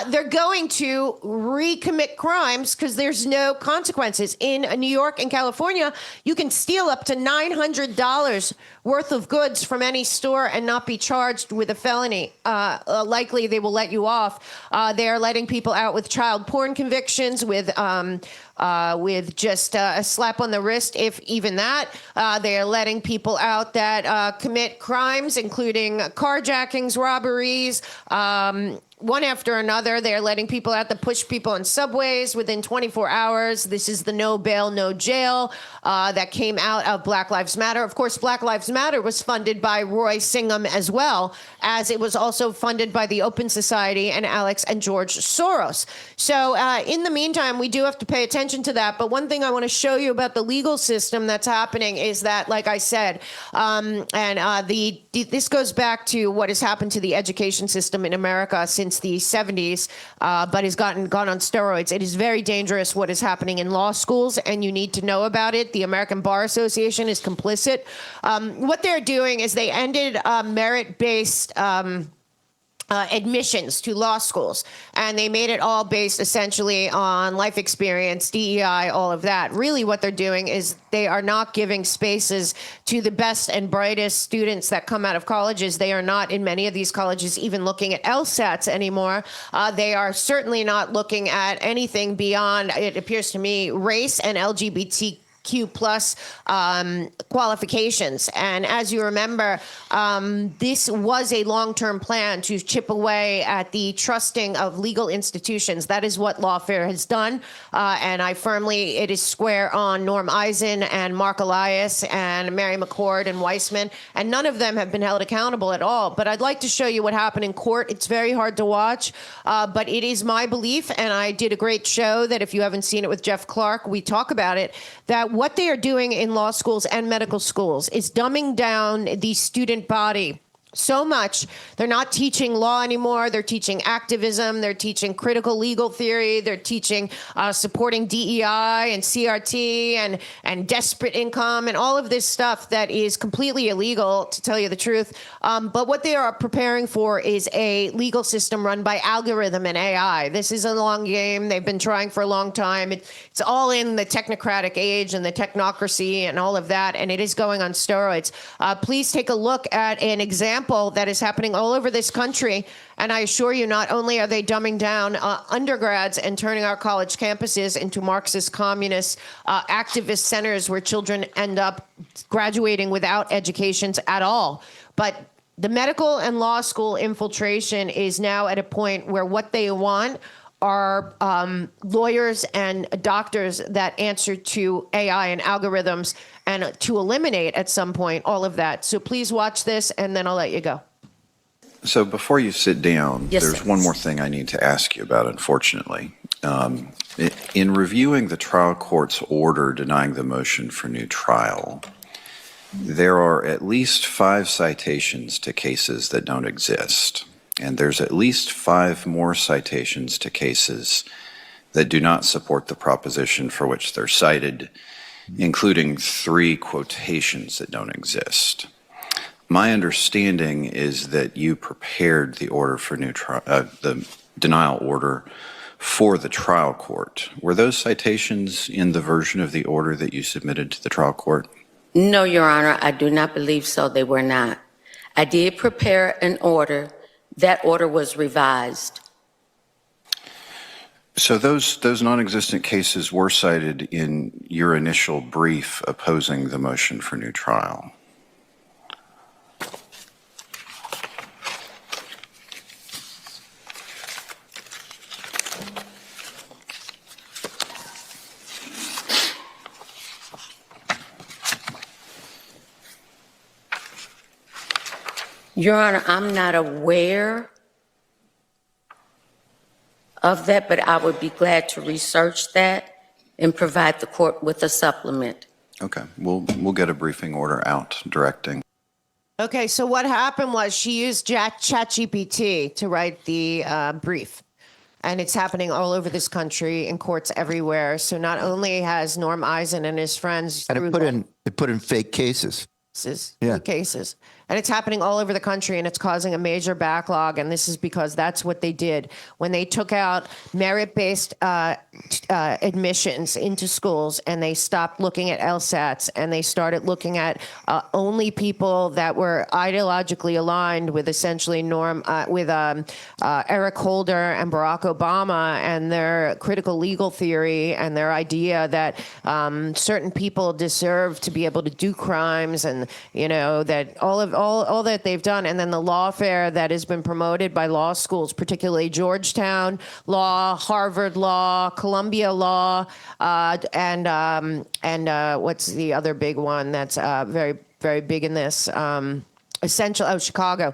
they're going to recommit crimes because there's no consequences. In New York and California, you can steal up to $900 worth of goods from any store and not be charged with a felony. Likely they will let you off. They are letting people out with child porn convictions, with just a slap on the wrist, if even that. They are letting people out that commit crimes, including carjackings, robberies, one after another. They're letting people out that push people on subways within 24 hours. This is the no bail, no jail that came out of Black Lives Matter. Of course, Black Lives Matter was funded by Roy Singham as well, as it was also funded by the Open Society and Alex and George Soros. So in the meantime, we do have to pay attention to that. But one thing I want to show you about the legal system that's happening is that, like I said, this goes back to what has happened to the education system in America since the 70s, but has gone on steroids. It is very dangerous what is happening in law schools, and you need to know about it. The American Bar Association is complicit. What they're doing is they ended merit-based admissions to law schools, and they made it all based essentially on life experience, DEI, all of that. Really what they're doing is they are not giving spaces to the best and brightest students that come out of colleges. They are not, in many of these colleges, even looking at LSATs anymore. They are certainly not looking at anything beyond, it appears to me, race and LGBTQ plus qualifications. And as you remember, this was a long-term plan to chip away at the trusting of legal institutions. That is what lawfare has done. And it is square on Norm Eisen and Mark Elias and Mary McCord and Weissman. And none of them have been held accountable at all. But I'd like to show you what happened in court. It's very hard to watch, but it is my belief, and I did a great show that if you haven't seen it with Jeff Clark, we talk about it, that what they are doing in law schools and medical schools is dumbing down the student body so much. They're not teaching law anymore. They're teaching activism. They're teaching critical legal theory. They're teaching supporting DEI and CRT and desperate income and all of this stuff that is completely illegal, to tell you the truth. But what they are preparing for is a legal system run by algorithm and AI. This is a long game. They've been trying for a long time. It's all in the technocratic age and the technocracy and all of that, and it is going on steroids. Please take a look at an example that is happening all over this country. And I assure you, not only are they dumbing down undergrads and turning our college campuses into Marxist, communist, activist centers where children end up graduating without educations at all, but the medical and law school infiltration is now at a point where what they want are lawyers and doctors that answer to AI and algorithms, and to eliminate at some point all of that. So please watch this, and then I'll let you go. So before you sit down, Yes, there's sir. one more thing I need to ask you about, unfortunately. In reviewing the trial court's order denying the motion for new trial, there are at least 5 citations to cases that don't exist, and there's at least 5 more citations to cases that do not support the proposition for which they're cited, including 3 quotations that don't exist. My understanding is that you prepared the order for new trial, the denial order for the trial court. Were those citations in the version of the order that you submitted to the trial court? No, Your Honor, I do not believe so. They were not. I did prepare an order. That order was revised. So those non-existent cases were cited in your initial brief opposing the motion for new trial. Your Honor, I'm not aware of that, but I would be glad to research that and provide the court with a supplement. Okay, we'll get a briefing order out directing. Okay, so what happened was she used ChatGPT to write the brief. And it's happening all over this country in courts everywhere. So not only has Norm Eisen and his friends And it put in fake cases. cases. And it's happening all over the country, and it's causing a major backlog. And this is because that's what they did. When they took out merit-based admissions into schools, and they stopped looking at LSATs, and they started looking at only people that were ideologically aligned with essentially Eric Holder and Barack Obama and their critical legal theory and their idea that certain people deserve to be able to do crimes, and that all that they've done, and then the lawfare that has been promoted by law schools, particularly Georgetown Law, Harvard Law, Columbia Law, and what's the other big one that's very, very big in this? Chicago.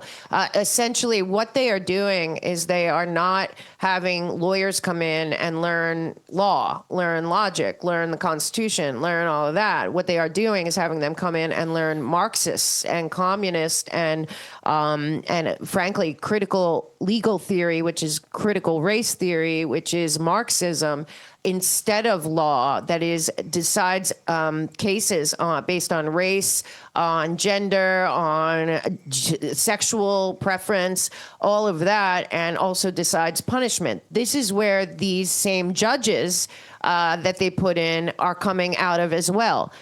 Essentially, what they are doing is they are not having lawyers come in and learn law, learn logic, learn the Constitution, learn all of that. What they are doing is having them come in and learn Marxist and communist and frankly, critical legal theory, which is critical race theory, which is Marxism, instead of law that decides cases based on race, on gender, on sexual preference, all of that, and also decides punishment. This is where these same judges that they put in are coming out of as well.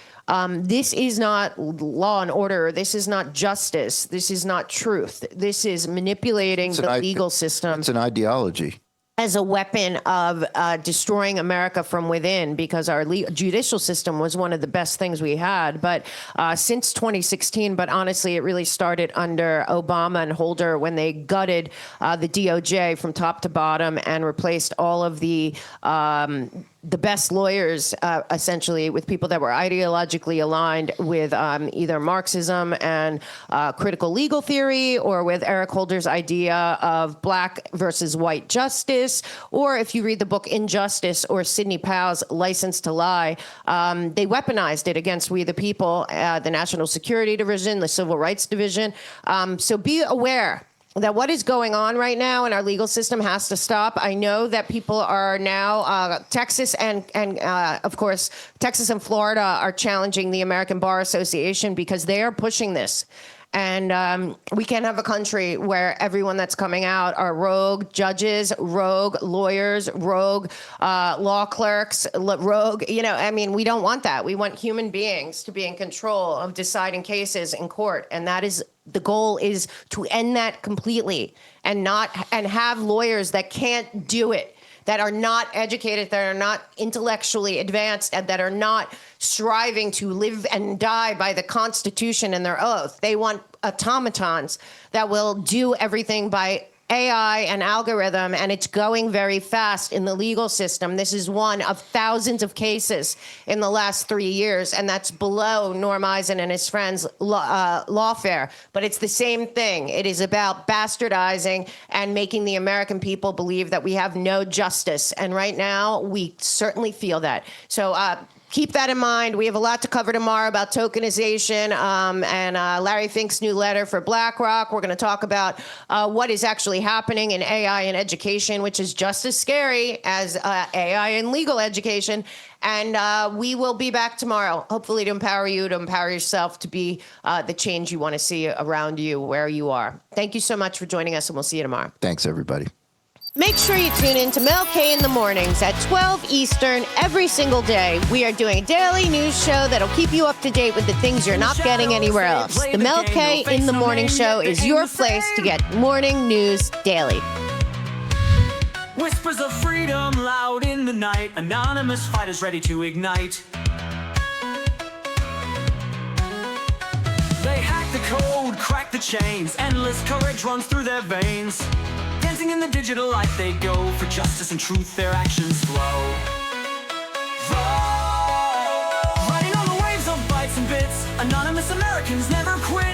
This is not law and order. This is not justice. This is not truth. This is manipulating the legal system. It's an ideology. As a weapon of destroying America from within, because our judicial system was one of the best things we had. But since 2016, but honestly, it really started under Obama and Holder when they gutted the DOJ from top to bottom and replaced all of the best lawyers, essentially, with people that were ideologically aligned with either Marxism and critical legal theory, or with Eric Holder's idea of black versus white justice, or if you read the book Injustice or Sidney Powell's License to Lie, they weaponized it against we the people, the National Security Division, the Civil Rights Division. So be aware that what is going on right now in our legal system has to stop. I know that people are now, Texas and of course, Texas and Florida are challenging the American Bar Association because they are pushing this. And we can't have a country where everyone that's coming out are rogue judges, rogue lawyers, rogue law clerks, rogue, we don't want that. We want human beings to be in control of deciding cases in court. And that is, the goal is to end that completely and have lawyers that can't do it, that are not educated, that are not intellectually advanced, and that are not striving to live and die by the Constitution and their oath. They want automatons that will do everything by AI and algorithm, and it's going very fast in the legal system. This is one of thousands of cases in the last 3 years, and that's below Norm Eisen and his friends' lawfare. But it's the same thing. It is about bastardizing and making the American people believe that we have no justice. And right now, we certainly feel that. So keep that in mind. We have a lot to cover tomorrow about tokenization and Larry Fink's new letter for BlackRock. We're going to talk about what is actually happening in AI in education, which is just as scary as AI in legal education. And we will be back tomorrow, hopefully to empower you, to empower yourself to be the change you want to see around you, where you are. Thank you so much for joining us, and we'll see you tomorrow. Thanks, everybody. Make sure you tune in to Mel K in the mornings at 12 Eastern every single day. We are doing a daily news show that'll keep you up to date with the things you're not getting anywhere else. The Mel K in the morning show is your place to get morning news daily. Whispers of freedom loud in the night, anonymous fighters ready to ignite. They hack the code, crack the chains, endless courage runs through their veins. Dancing in the digital light they go, for justice and truth their actions flow. Riding on the waves of bytes and bits, anonymous Americans never quit.